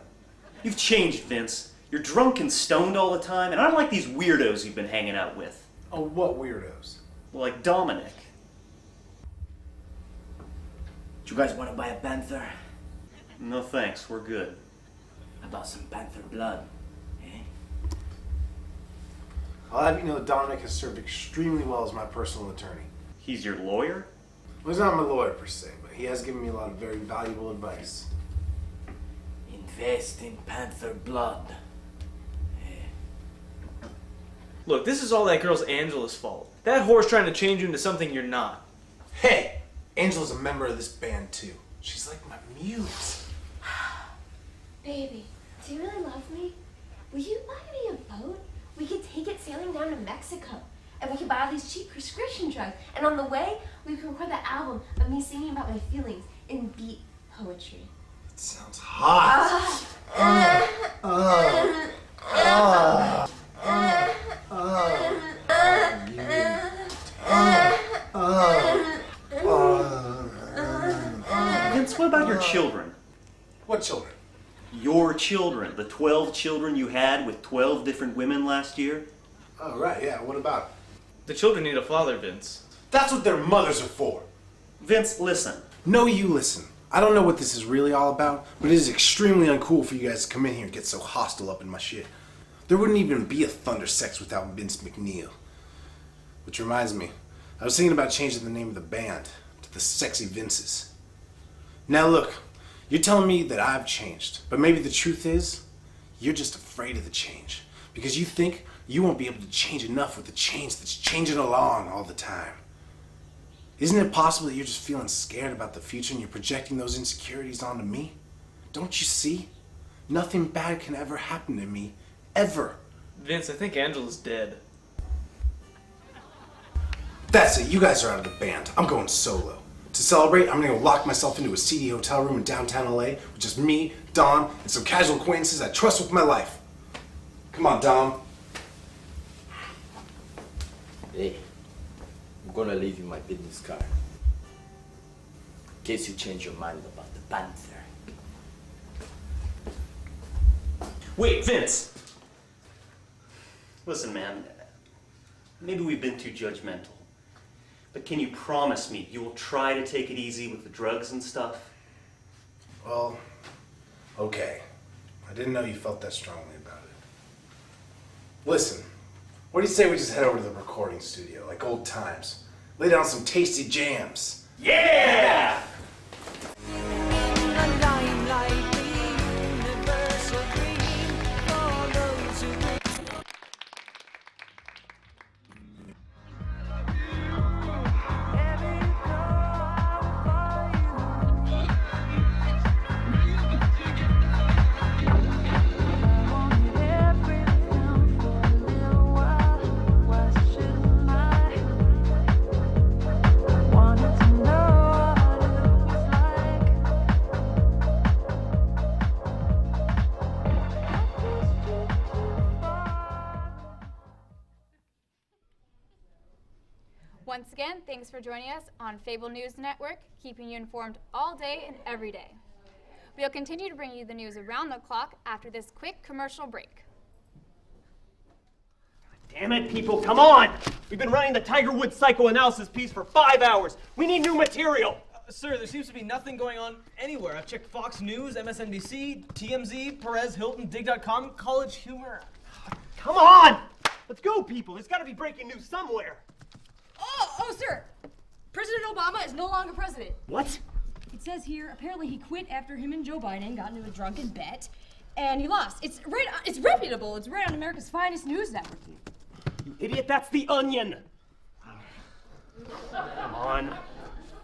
You've changed, Vince. You're drunk and stoned all the time, and I don't like these weirdos you've been hanging out with. Oh, what weirdos? Well, like Dominic. Do you guys want to buy a panther? No thanks, we're good. How about some panther blood? I'll have you know that Dominic has served extremely well as my personal attorney. He's your lawyer? Well, he's not my lawyer per se, but he has given me a lot of very valuable advice. Invest in panther blood. Look, this is all that girl's Angela's fault. That whore's trying to change you into something you're not. Hey! Angela's a member of this band too. She's like my muse. Baby, do you really love me? Will you buy me a boat? We could take it sailing down to Mexico. And we could buy all these cheap prescription drugs. And on the way, we could record the album of me singing about my feelings in beat poetry. It sounds hot. Vince, what about your children? What children? Your children. The 12 children you had with 12 different women last year? Oh, right, yeah. What about it? The children need a father, Vince. That's what their mothers are for. Vince, listen. No, you listen. I don't know what this is really all about, but it is extremely uncool for you guys to come in here and get so hostile up in my shit. There wouldn't even be a Thundersex without Vince McNeil. Which reminds me, I was thinking about changing the name of the band to the Sexy Vinces. Now look, you're telling me that I've changed, but maybe the truth is, you're just afraid of the change. Because you think you won't be able to change enough with the change that's changing along all the time. Isn't it possible that you're just feeling scared about the future and you're projecting those insecurities onto me? Don't you see? Nothing bad can ever happen to me, ever. Vince, I think Angela's dead. That's it, you guys are out of the band. I'm going solo. To celebrate, I'm gonna go lock myself into a seedy hotel room in downtown LA with just me, Dom, and some casual acquaintances I trust with my life. Come on, Dom. Hey, I'm gonna leave you my business card. In case you change your mind about the Panther. Wait, Vince! Listen, man, maybe we've been too judgmental. But can you promise me you will try to take it easy with the drugs and stuff? Well, okay. I didn't know you felt that strongly about it. Listen, what do you say we just head over to the recording studio, like old times? Lay down some tasty jams. Yeah! Once again, thanks for joining us on Fable News Network, keeping you informed all day and every day. We'll continue to bring you the news around the clock after this quick commercial break. Damn it, people, come on! We've been running the Tiger Woods psychoanalysis piece for 5 hours. We need new material. Sir, there seems to be nothing going on anywhere. I've checked Fox News, MSNBC, TMZ, Perez Hilton, Dig.com, College Humor. Come on! Let's go, people. There's got to be breaking news somewhere. Oh, sir! President Obama is no longer president. What? It says here, apparently he quit after him and Joe Biden got into a drunken bet, and he lost. It's reputable. It's right on America's finest news network. You idiot, that's The Onion. Come on. All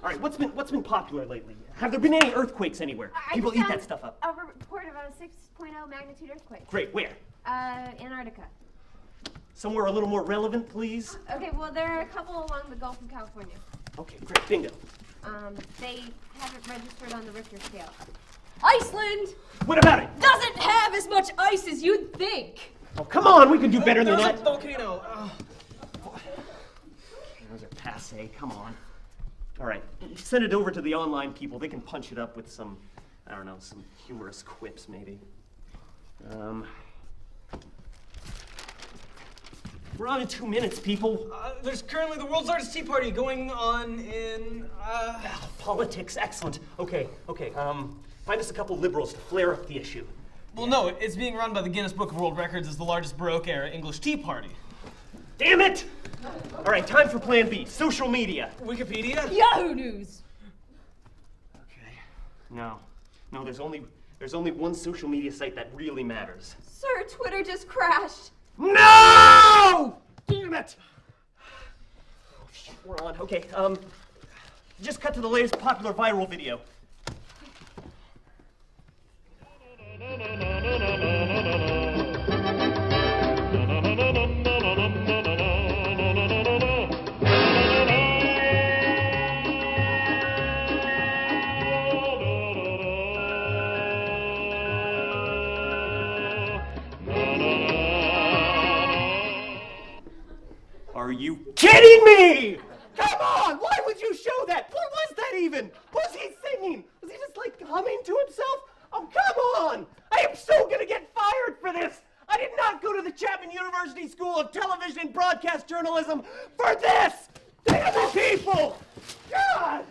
right, what's been popular lately? Have there been any earthquakes anywhere? People eat that stuff up. A report about a 6.0 magnitude earthquake. Great, where? Antarctica. Somewhere a little more relevant, please. Okay, well, there are a couple along the Gulf of California. Okay, great, bingo. They haven't registered on the Richter scale. Iceland! What about it? Doesn't have as much ice as you'd think. Oh, come on, we can do better than There's that. a volcano. Those are passe, come on. All right, send it over to the online people. They can punch it up with some, I don't know, some humorous quips, maybe. We're on in 2 minutes, people. There's currently the world's largest tea party going on in, Politics, excellent. Okay, find us a couple liberals to flare up the issue. Well, no, it's being run by the Guinness Book of World Records as the largest Baroque-era English tea party. Damn it! All right, time for plan B, social media. Wikipedia? Yahoo News! No, there's only one social media site that really matters. Sir, Twitter just crashed. No! Damn it! Oh, shit, we're on. Okay, just cut to the latest popular viral video. Are you kidding me? Come on! Why would you show that? What was that even? Was he singing? Was he just like humming to himself? Oh, come on! I am so gonna get fired for this! I did not go to the Chapman University School of Television and Broadcast Journalism for this! Damn it, people! God!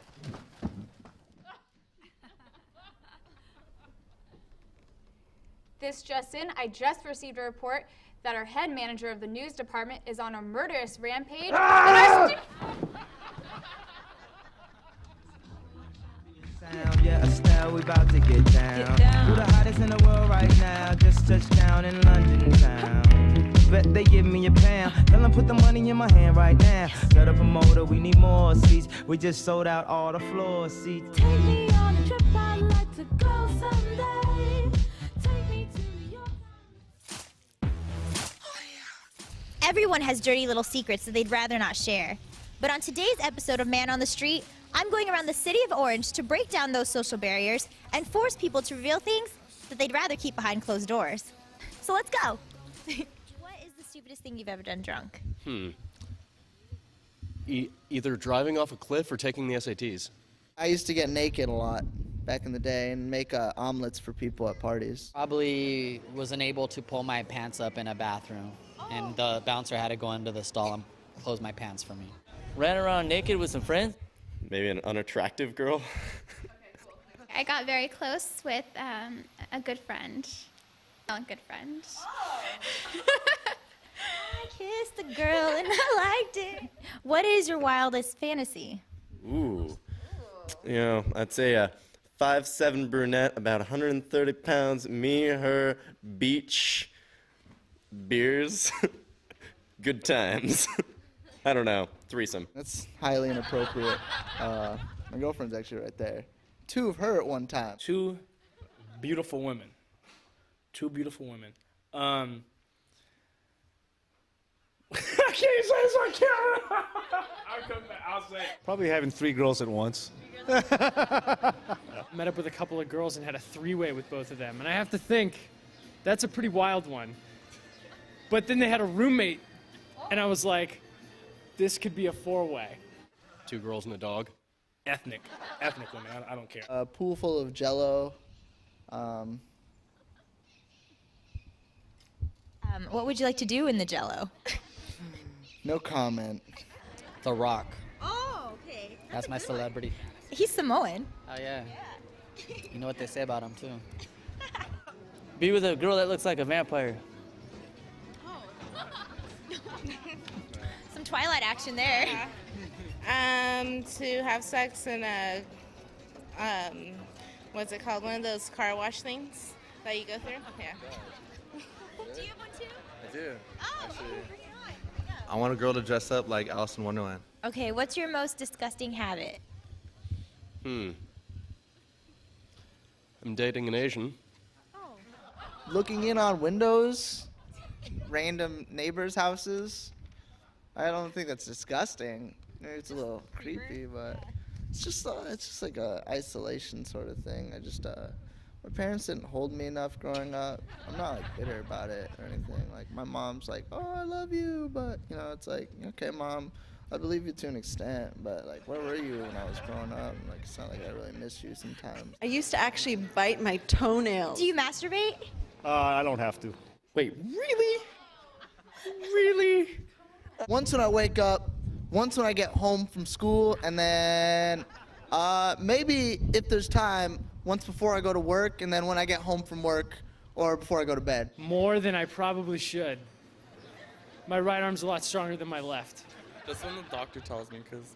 This just in, I just received a report that our head manager of the news department is on a murderous rampage. Yeah, Estelle, we about to get down. Who the hottest in the world right now? Just touched down in London town. Bet they give me a pound. Tell them put the money in my hand right now. Set up a motor, we need more seats. We just sold out all the floor seats. Take me on a trip, I'd like to go someday. Take me to New York. Everyone has dirty little secrets that they'd rather not share. But on today's episode of Man on the Street, I'm going around the city of Orange to break down those social barriers and force people to reveal things that they'd rather keep behind closed doors. So let's go. What is the stupidest thing you've ever done drunk? Either driving off a cliff or taking the SATs. I used to get naked a lot back in the day and make omelets for people at parties. Probably wasn't able to pull my pants up in a bathroom, and the bouncer had to go into the stall and close my pants for me. Ran around naked with some friends. Maybe an unattractive girl. I got very close with a good friend. A good friend. I kissed a girl and I liked it. What is your wildest fantasy? Ooh. You know, I'd say a 5'7" brunette, about 130 pounds, me, her, beach, beers, good times. I don't know, threesome. That's highly inappropriate. My girlfriend's actually right there. 2 of her at one time. 2 beautiful women. 2 beautiful women. I can't say this on camera. I'll say it. Probably having 3 girls at once. Met up with a couple of girls and had a 3-way with both of them. And I have to think, that's a pretty wild one. But then they had a roommate, and I was like, this could be a 4-way. 2 girls and a dog. Ethnic women, I don't care. A pool full of Jell-O. What would you like to do in the Jell-O? No comment. The Rock. Oh, okay. That's my celebrity. He's Samoan. Oh, yeah. You know what they say about him, too. Be with a girl that looks like a vampire. Some Twilight action there. To have sex in a, what's it called? One of those car wash things that you go through? Yeah. Do you have one too? I do. Oh, Actually, bring it on. Yeah. I want a girl to dress up like Alice in Wonderland. Okay, what's your most disgusting habit? I'm dating an Asian. Looking in on windows, random neighbors' houses. I don't think that's disgusting. Maybe it's a little creepy, but it's just like a isolation sort of thing. My parents didn't hold me enough growing up. I'm not like bitter about it or anything. Like my mom's like, "Oh, I love you," but you know, it's like, okay, mom, I believe you to an extent, but like, where were you when I was growing up? Like, it's not like I really miss you sometimes. I used to actually bite my toenails. Do you masturbate? I don't have to. Wait, really? Really? Once when I wake up, once when I get home from school, and then maybe if there's time, once before I go to work, and then when I get home from work or before I go to bed. More than I probably should. My right arm's a lot stronger than my left. Just when the doctor tells me, because,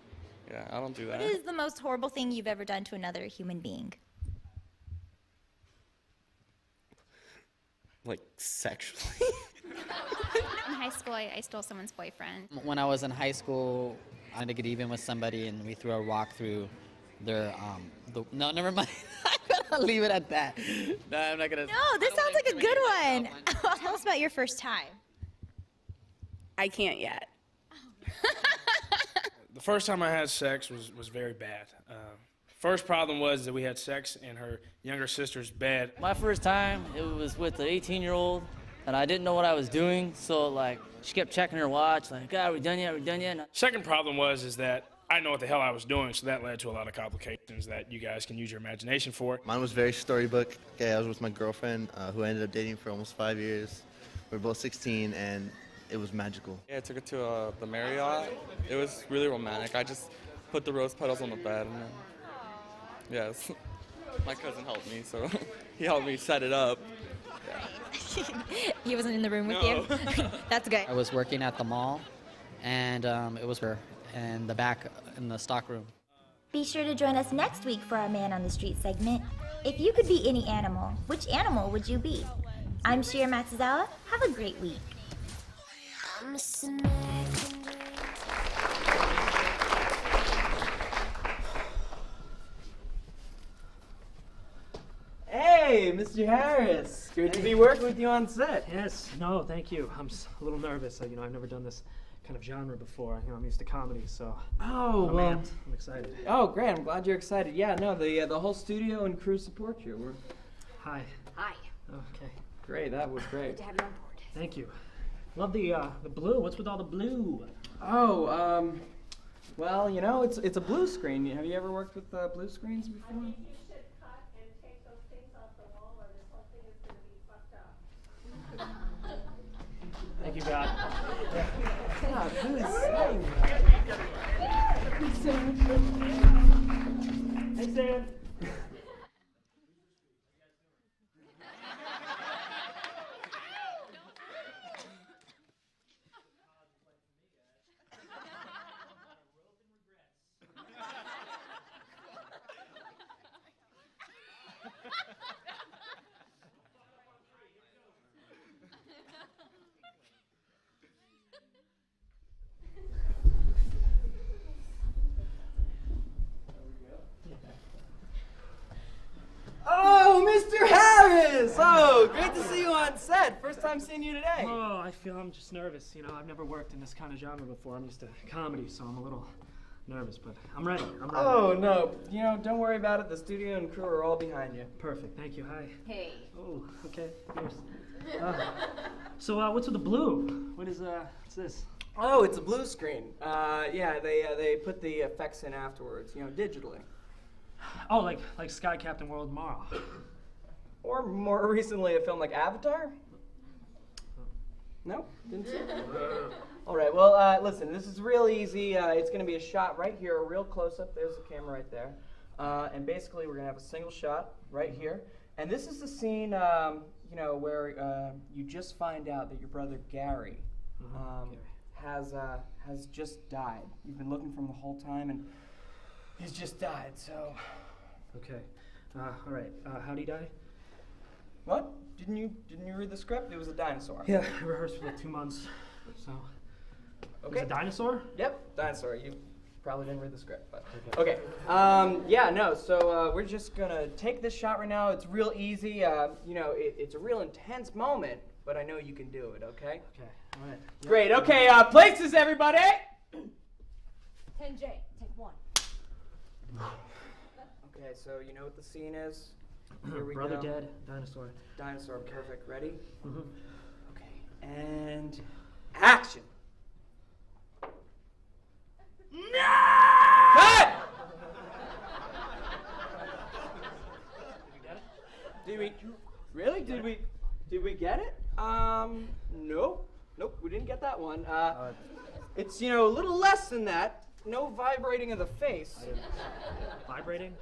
yeah, I don't do that. What is the most horrible thing you've ever done to another human being? Like, sexually? In high school, I stole someone's boyfriend. When I was in high school, I wanted to get even with somebody, and we threw a rock through their, no, never mind. I'm gonna leave it at that. No, I'm not gonna. No, this sounds like a good one. Tell us about your first time. I can't yet. The first time I had sex was very bad. First problem was that we had sex in her younger sister's bed. My first time, it was with an 18-year-old, and I didn't know what I was doing, so like she kept checking her watch, like, are we done yet? Are we done yet? Second problem is that I didn't know what the hell I was doing, so that led to a lot of complications that you guys can use your imagination for. Mine was very storybook. Okay, I was with my girlfriend, who I ended up dating for almost 5 years. We were both 16, and it was magical. Yeah, I took her to the Marriott. It was really romantic. I just put the rose petals on the bed, and then, yes, my cousin helped me, so he helped me set it up. Yeah. He wasn't in the room with you? That's good. I was working at the mall, and it was her in the back in the stock room. Be sure to join us next week for our Man on the Street segment. If you could be any animal, which animal would you be? I'm Shira Matsuzawa. Have a great week. Hey, Mr. Harris. Good to be working with you on set. Yes, no, thank you. I'm a little nervous. I've never done this kind of genre before. You know, I'm used to comedy, so Oh, I'm well. amped. I'm excited. Oh, great. I'm glad you're excited. Yeah, no, the whole studio and crew support you. We're Hi. Hi. Okay. great. That was great. Good to have you on board. Thank you. Love the blue. What's with all the blue? Oh, well, you know, it's a blue screen. Have you ever worked with blue screens before? Thank you, God. God, who is saying that? Hey, Sam. Oh, Mr. Harris! Oh, great to see you on set. First time seeing you today. Oh, I'm just nervous. You know, I've never worked in this kind of genre before. I'm used to comedy, so I'm a little nervous, but I'm ready. Oh, no. You know, don't worry about it. The studio and crew are all behind you. Perfect. Thank you. Hi. Hey. Oh, okay. Here's. So, what's with the blue? What's this? Oh, it's a blue screen. Yeah, they put the effects in afterwards, you know, digitally. Oh, like Sky Captain World Tomorrow. Or more recently, a film like Avatar? No? Didn't see it? All right, well, listen, this is real easy. It's going to be a shot right here, a real close-up. There's the camera right there. And basically, we're going to have a single shot right here. And this is the scene, you know, where you just find out that your brother Gary has just died. You've been looking for him the whole time, and he's just died, so... Okay. All right. How'd he die? What? Didn't you read the script? It was a dinosaur. Yeah, I rehearsed for like 2 months. So. Okay. It was a dinosaur? Yep, dinosaur. You probably didn't read the script, but okay. Yeah, no. So we're just gonna take this shot right now. It's real easy. You know, it's a real intense moment, but I know you can do it. Okay. Okay. All right. Great. Okay. Places, everybody. 10J, take 1. Okay. So you know what the scene is. Here we Brother go. dead, dinosaur. Dinosaur. Perfect. Ready? Mm-hmm. Okay. And action. No! Cut! Did we really? Did we get it? Nope. Nope, we didn't get that one. It's, you know, a little less than that. No vibrating of the face. Vibrating?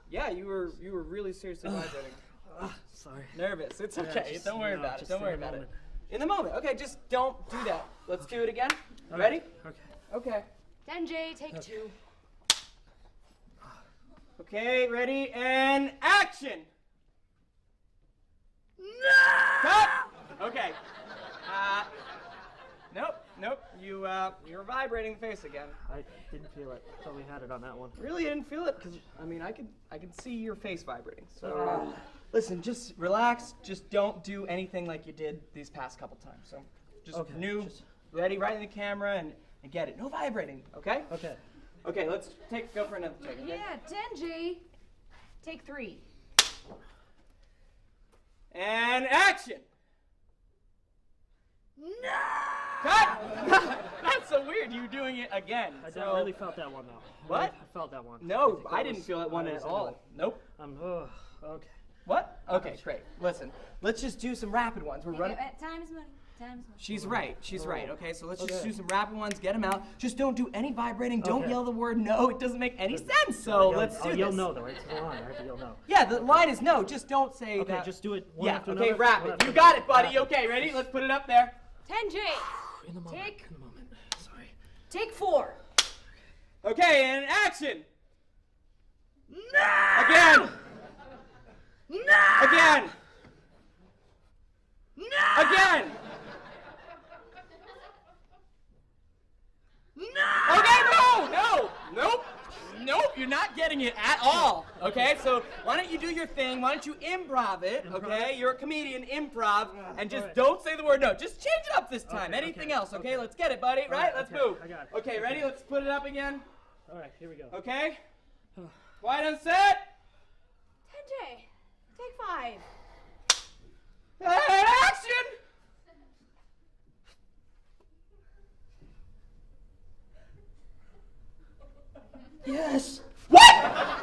Yeah, you were really seriously vibrating. Sorry. Nervous. It's Yeah, okay. just, Don't worry you know, about it. just Don't in worry the about it. moment. In the moment. Okay, just don't do that. Let's do it again. Okay. Ready? Okay. Okay. 10J, take 2. Okay, ready, and action! No! Cut! Okay. Nope. You're vibrating the face again. I didn't feel it. Thought we had it on that one. Really, you didn't feel it? Because, I mean, I can see your face vibrating. So, listen, just relax. Just don't do anything like you did these past couple times. So, just ready, right in the camera, and get it. No vibrating, okay? Okay. Okay, let's go for another take, okay? Yeah, 10J, take 3. And action! No! Cut! That's so weird, you doing it again. I so, really felt that one, though. What? I felt that one. No, think I that didn't was- feel that one I at was into all. it. Nope. Okay. What? Okay, great. Listen, let's just do some rapid ones. We're running. Time is money. Time is money. She's right. She's right. Okay, so let's just do some rapid ones. Get them out. Just don't do any vibrating. Don't Okay. yell the word no. It doesn't make any sense. So let's do I'll this. yell no, though, right? To the line. I have to yell no. Yeah, the line is no. Just don't say Okay, that. just do it one Yeah. after Okay, another. rapid. One after You got another. it, buddy. Rapid. Okay, ready? Let's put it up there. 10J, In the moment. take In the moment. Sorry. take 4. Okay, and action. No! Again. No! Again. No! Again. No! Okay, no! Nope. Nope, you're not getting hearing you at all, okay? So why don't you do your thing? Why don't you improv it, okay? You're a comedian, improv, and just don't say the word no. Just change it up this time. Anything else, okay? Let's get it, buddy, right? Let's move. I got it. Okay, ready? Let's put it up again. All right, here we go. Okay? Quiet on set. 10J, take 5. And action! Yes. What?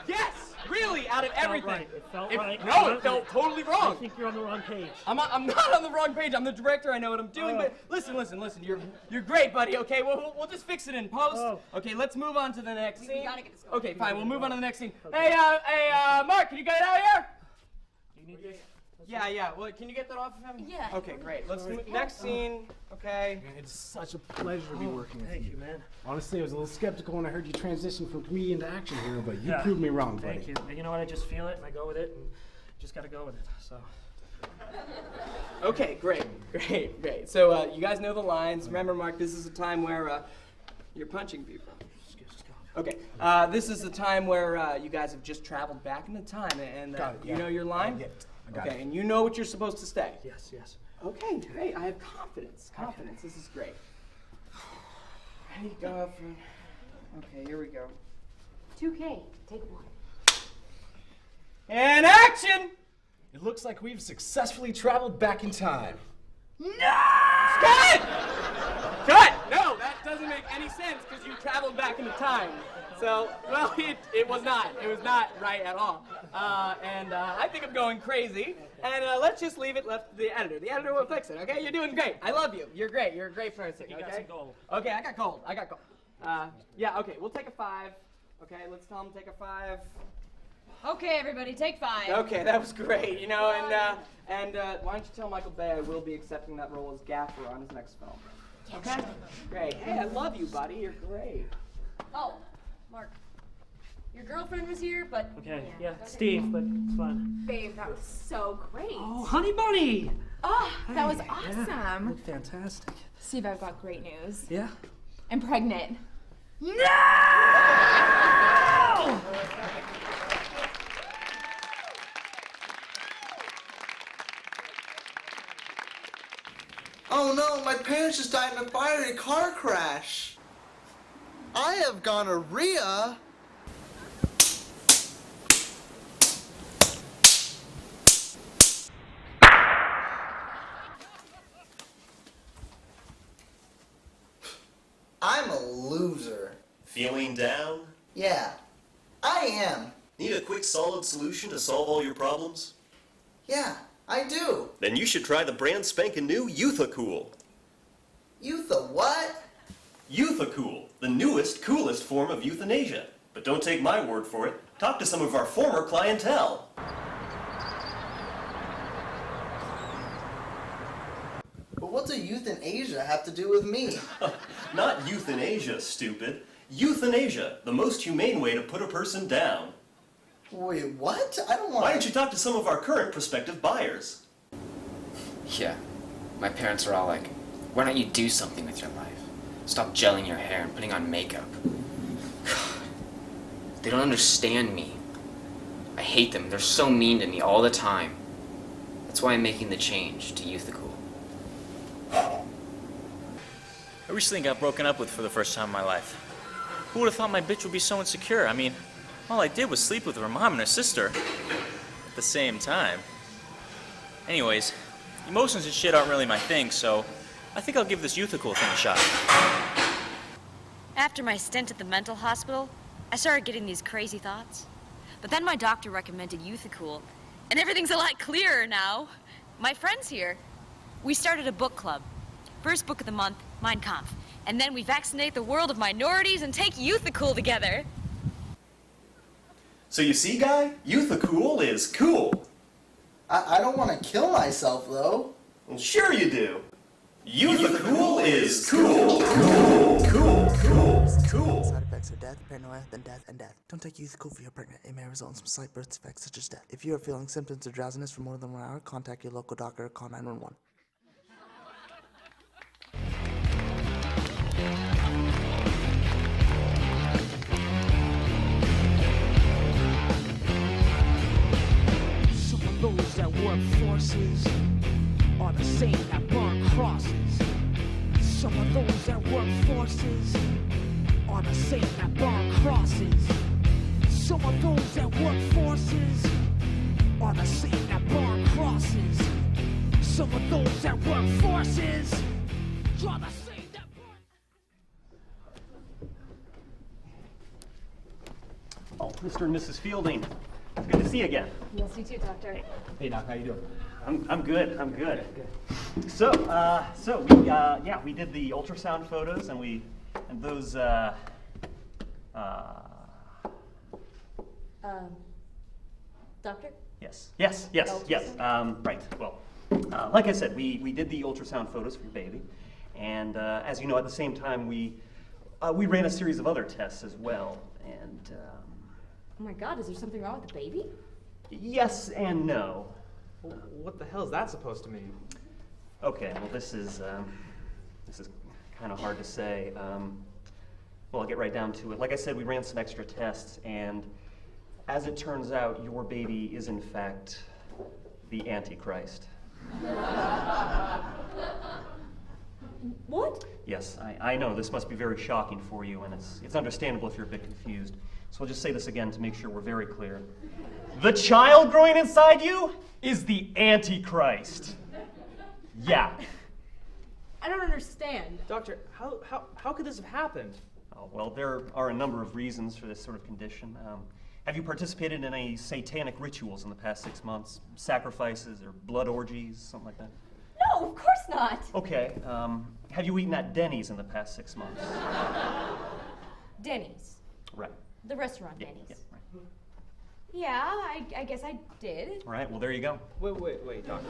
Yes, really, out of everything. Right. It felt right. No, it felt totally wrong. I think you're on the wrong page. I'm not on the wrong page. I'm the director. I know what I'm doing. But listen. You're great, buddy. Okay, we'll just fix it in post. Okay, let's move on to the next scene. Okay, fine. We'll move on to the next scene. Hey, Mark, can you get out here? You need this? Yeah. Well, can you get that off of him? Yeah. Okay, great. Let's move. Next scene. Okay. Man, it's such a pleasure to be working with Thank you, man. Honestly, I was a little skeptical when I heard you transition from comedian to action hero, but you proved me wrong, buddy. Thank you. You know what? I just feel it and I go with it, and just got to go with it. So. Okay, great. So you guys know the lines. Remember, Mark, this is a time where you're punching people. Okay, this is the time where you guys have just traveled back into time, and you know your line? Yeah, I got it. And you know what you're supposed to say? Yes. Okay, great. I have confidence. This is great. Ready, go for... Okay, here we go. 2K, take 1. And action! It looks like we've successfully traveled back in time. No! Cut! No, that doesn't make any sense because you traveled back into time. So, well, it was not. It was not right at all. And I think I'm going crazy. And let's just leave it left to the editor. The editor will fix it, okay? You're doing great. I love you. You're great. You're a great person, You okay? got some gold. Okay, I got gold. Yeah, okay, we'll take a 5. Okay, let's tell him to take a 5. Okay, everybody, take 5. Okay, that was great, you know, and why don't you tell Michael Bay I will be accepting that role as gaffer on his next film. Okay? Great. Hey, I love you, buddy. You're great. Oh, Mark, your girlfriend was here, but... Okay, yeah, Steve, but it's fine. Babe, that was so great. Oh, honey bunny! Oh, that was Hey, awesome. Yeah, look fantastic. Steve, I've got great news. Yeah? I'm pregnant. No! Oh no, my parents just died in a fiery car crash. I have gonorrhea. I'm a loser. Feeling down? Yeah, I am. Need a quick, solid solution to solve all your problems? Yeah, I do. Then you should try the brand spanking new Youth-A-Cool. Youth-A what? Youth-A-Cool, the newest, coolest form of euthanasia. But don't take my word for it. Talk to some of our former clientele. But what's a euthanasia have to do with me? Not euthanasia, stupid. Euthanasia, the most humane way to put a person down. Wait, what? I don't want. Why don't you talk to some of our current prospective buyers? Yeah. My parents are all like, why don't you do something with your life? Stop gelling your hair and putting on makeup. God. They don't understand me. I hate them. They're so mean to me all the time. That's why I'm making the change to Youth-A-Cool. I recently got broken up with for the first time in my life. Who would have thought my bitch would be so insecure? I mean, all I did was sleep with her mom and her sister at the same time. Anyways, emotions and shit aren't really my thing, so I think I'll give this Youth-A-Cool thing a shot. After my stint at the mental hospital, I started getting these crazy thoughts. But then my doctor recommended Youth-A-Cool, and everything's a lot clearer now. My friends here, we started a book club. First book of the month, Mein Kampf. And then we vaccinate the world of minorities and take Youth-A-Cool together. So you see, guy, Youth-A-Cool is cool. I don't want to kill myself, though. Well, sure you do. Youth-A-Cool is cool. Cool. Side effects are death, paranoia, then death, and death. Don't take Youth-A-Cool if you're pregnant. It may result in some slight birth defects such as death. If you are feeling symptoms of drowsiness for more than 1 hour, contact your local doctor or call 911. of those that work forces are the same that burn crosses. Some of those that work forces are the same that burn crosses. Some of those that work forces are the same that burn crosses. Some of those that work forces are the same that Oh, Mr. and Mrs. Fielding, it's good to see you again. Yes, you too, Doctor. Hey, Doc, how you doing? I'm good. I'm good. So we did the ultrasound photos, and those. Doctor? Yes. Right. Well, like I said, we did the ultrasound photos for your baby, and as you know, at the same time we ran a series of other tests as well, and. Oh my God, is there something wrong with the baby? Yes and no. What the hell is that supposed to mean? Okay, well this is kind of hard to say. Well, I'll get right down to it. Like I said, we ran some extra tests, and as it turns out, your baby is in fact the Antichrist. What? Yes, I know this must be very shocking for you, and it's understandable if you're a bit confused. So I'll just say this again to make sure we're very clear. The child growing inside you is the Antichrist. Yeah. I don't understand. Doctor, how could this have happened? Oh, well, there are a number of reasons for this sort of condition. Have you participated in any satanic rituals in the past 6 months? Sacrifices or blood orgies, something like that? No, of course not. Okay. Have you eaten at Denny's in the past 6 months? Denny's. Right. The restaurant Denny's. Yeah, right. Yeah, I guess I did. All right, well, there you go. Wait, Doctor.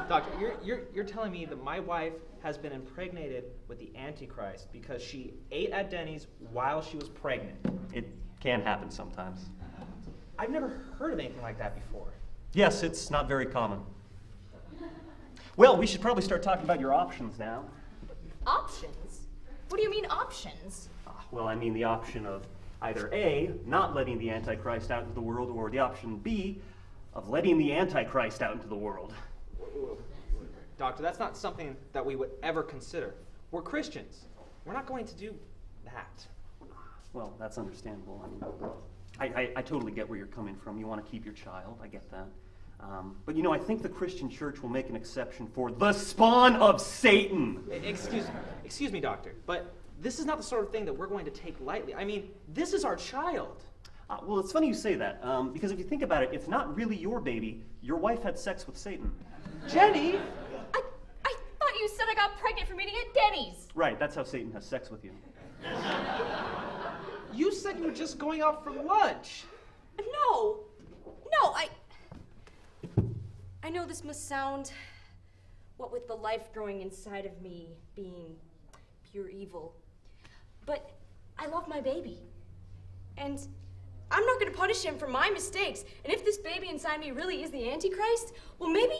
Doctor, you're telling me that my wife has been impregnated with the Antichrist because she ate at Denny's while she was pregnant? It can happen sometimes. I've never heard of anything like that before. Yes, it's not very common. Well, we should probably start talking about your options now. Options? What do you mean options? Well, I mean the option of either A, not letting the Antichrist out into the world, or the option B, of letting the Antichrist out into the world. Doctor, that's not something that we would ever consider. We're Christians. We're not going to do that. Well, that's understandable. I mean, I totally get where you're coming from. You want to keep your child. I get that. But you know, I think the Christian church will make an exception for the spawn of Satan. Excuse me, Doctor, but this is not the sort of thing that we're going to take lightly. I mean, this is our child. Well, it's funny you say that, because if you think about it, it's not really your baby. Your wife had sex with Satan. Jenny! I thought you said I got pregnant from eating at Denny's. Right, that's how Satan has sex with you. You said you were just going out for lunch. No, I know this must sound, what with the life growing inside of me being pure evil, but I love my baby, and I'm not going to punish him for my mistakes. And if this baby inside me really is the Antichrist, well, maybe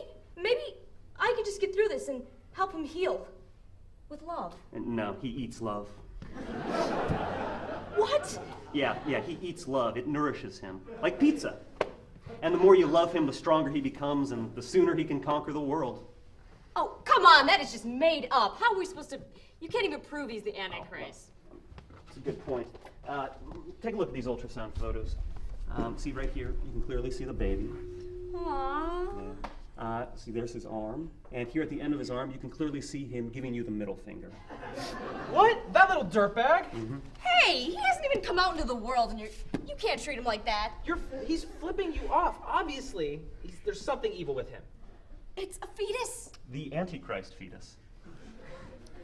I could just get through this and help him heal with love. No, he eats love. What? Yeah, he eats love. It nourishes him, like pizza. And the more you love him, the stronger he becomes, and the sooner he can conquer the world. Oh, come on, that is just made up. How are we supposed to... You can't even prove he's the Antichrist. That's a good point. Take a look at these ultrasound photos. See right here, you can clearly see the baby. Aww. Yeah. See, there's his arm. And here at the end of his arm, you can clearly see him giving you the middle finger. What? That little dirtbag? Mm-hmm. Hey, he hasn't even come out into the world, and you can't treat him like that. He's flipping you off. Obviously, there's something evil with him. It's a fetus. The Antichrist fetus.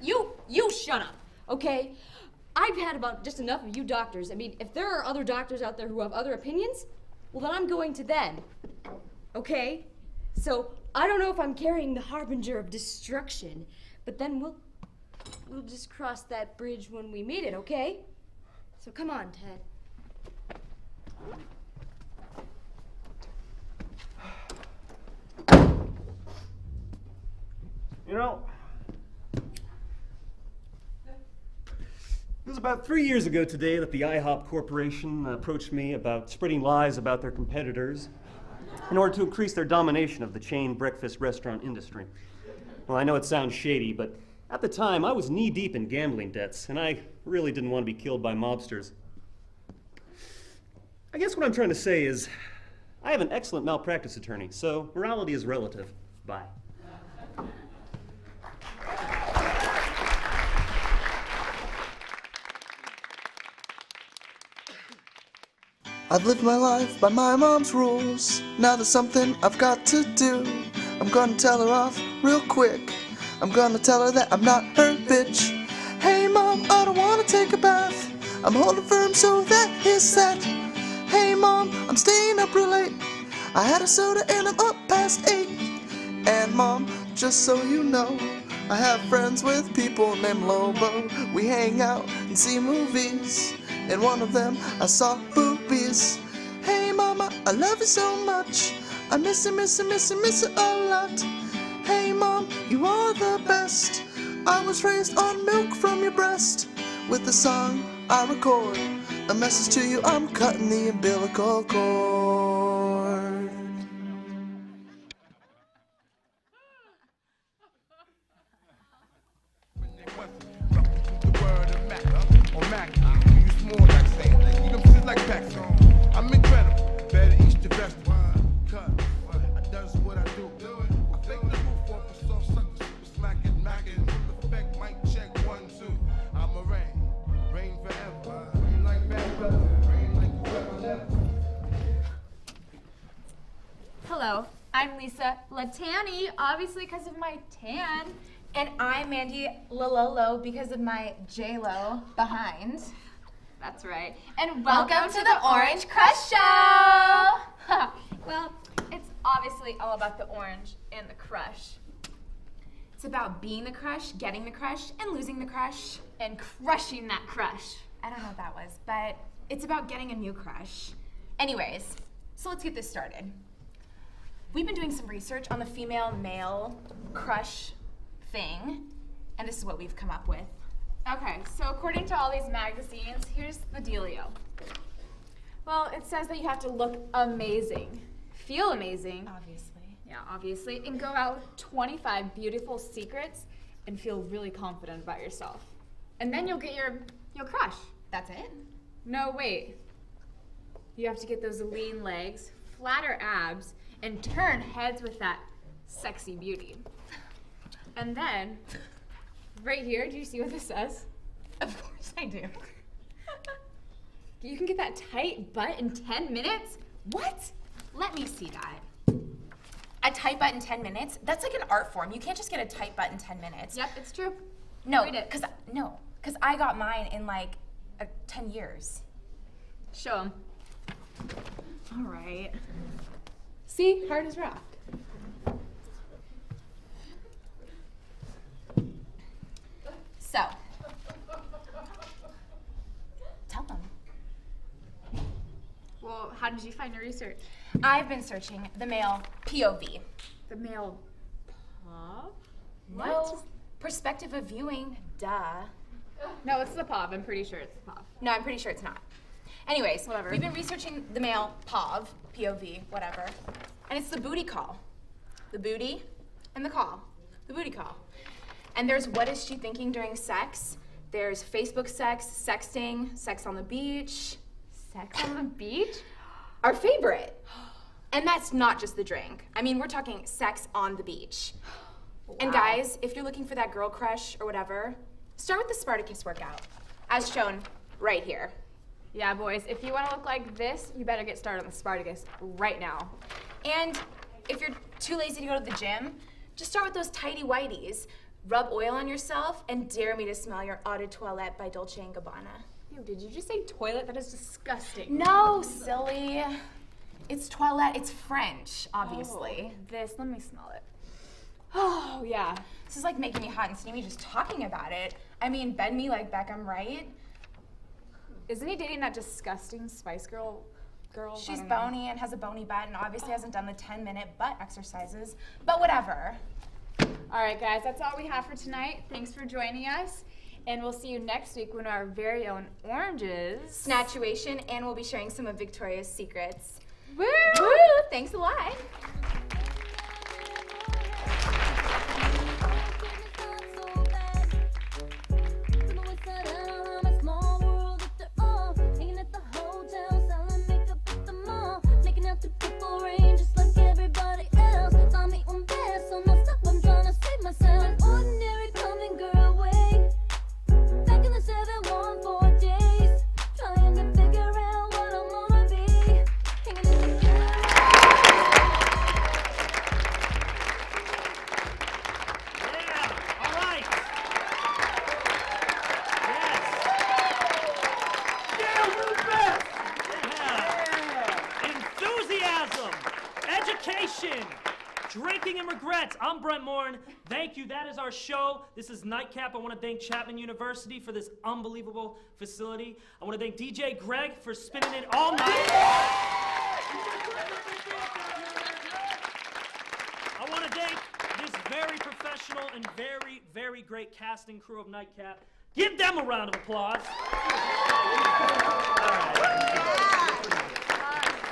You shut up, okay? I've had about just enough of you doctors. I mean, if there are other doctors out there who have other opinions, well, then I'm going to them, okay? So, I don't know if I'm carrying the harbinger of destruction, but then we'll just cross that bridge when we meet it, okay? So come on, Ted. You know, it was about 3 years ago today that the IHOP Corporation approached me about spreading lies about their competitors. in order to increase their domination of the chain breakfast restaurant industry. Well, I know it sounds shady, but at the time I was knee-deep in gambling debts, and I really didn't want to be killed by mobsters. I guess what I'm trying to say is, I have an excellent malpractice attorney, so morality is relative. Bye. I've lived my life by my mom's rules. Now there's something I've got to do. I'm gonna tell her off real quick. I'm gonna tell her that I'm not her bitch. Hey mom, I don't wanna take a bath. I'm holding firm so that it's set. Hey mom, I'm staying up real late. I had a soda and I'm up past 8. And mom, just so you know, I have friends with people named Lobo. We hang out and see movies. In one of them, I saw boobies. Hey mama, I love you so much. I miss you, miss you, miss you, miss you a lot. Hey mom, you are the best. I was raised on milk from your breast. With the song I record, a message to you, I'm cutting the umbilical cord. I'm incredible, better eat the vegetable. Cut, I does what I do. I fake the roof off for soft suckers, super smack it, mack it. Effect, mic check, 1, 2. I'm a rain forever. Rain like bad weather, rain like the weather never. Hello, I'm Lisa Latani, obviously because of my tan. And I'm Mandy Lololo because of my J-Lo behind. That's right. And welcome to the Orange Crush Show! Well, it's obviously all about the orange and the crush. It's about being the crush, getting the crush, and losing the crush. And crushing that crush. I don't know what that was, but it's about getting a new crush. Anyways, so let's get this started. We've been doing some research on the female-male crush thing, and this is what we've come up with. Okay, so according to all these magazines, here's the dealio. Well, it says that you have to look amazing, feel amazing, obviously. Yeah, obviously, and go out with 25 beautiful secrets and feel really confident about yourself. And then you'll get your crush. That's it? No, wait. You have to get those lean legs, flatter abs, and turn heads with that sexy beauty. And then, right here, do you see what this says? Of course I do. You can get that tight butt in 10 minutes? What? Let me see that. A tight butt in 10 minutes? That's like an art form. You can't just get a tight butt in 10 minutes. Yep, it's true. No, because I got mine in like 10 years. Show them. All right. See, hard as rock. So, tell them. Well, how did you find your research? I've been searching the male POV. The male POV? What? No, perspective of viewing, duh. No, it's the POV. I'm pretty sure it's the POV. No, I'm pretty sure it's not. Anyways, whatever. We've been researching the male POV, whatever. And it's the booty call. The booty and the call. The booty call. And there's what is she thinking during sex? There's Facebook sex, sexting, sex on the beach. Sex on the beach? Our favorite. And that's not just the drink. I mean, we're talking sex on the beach. Wow. And guys, if you're looking for that girl crush or whatever, start with the Spartacus workout, as shown right here. Yeah, boys, if you want to look like this, you better get started on the Spartacus right now. And if you're too lazy to go to the gym, just start with those tighty whities. Rub oil on yourself and dare me to smell your eau de toilette by Dolce & Gabbana. Ew, did you just say toilet? That is disgusting. No, silly. It's toilette. It's French, obviously. Oh, this, let me smell it. Oh, yeah. This is like making me hot and steamy just talking about it. I mean, bend me like Beckham, right? Isn't he dating that disgusting Spice Girl? She's bony and has a bony butt and obviously hasn't done the 10-minute butt exercises, but whatever. All right, guys, that's all we have for tonight. Thanks for joining us, and we'll see you next week when our very own Oranges Snatchuation, and we'll be sharing some of Victoria's secrets. Woo! Woo! Thanks a lot. Drinking and regrets. I'm Brent Morin. Thank you. That is our show. This is Nightcap. I want to thank Chapman University for this unbelievable facility. I want to thank DJ Greg for spinning it all night. I want to thank this very professional and very, very great casting crew of Nightcap. Give them a round of applause.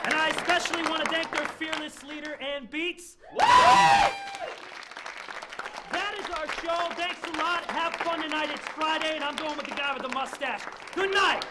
And I especially want to thank their fearless leader, Ann Beats. That is our show. Thanks a lot. Have fun tonight. It's Friday, and I'm going with the guy with the mustache. Good night.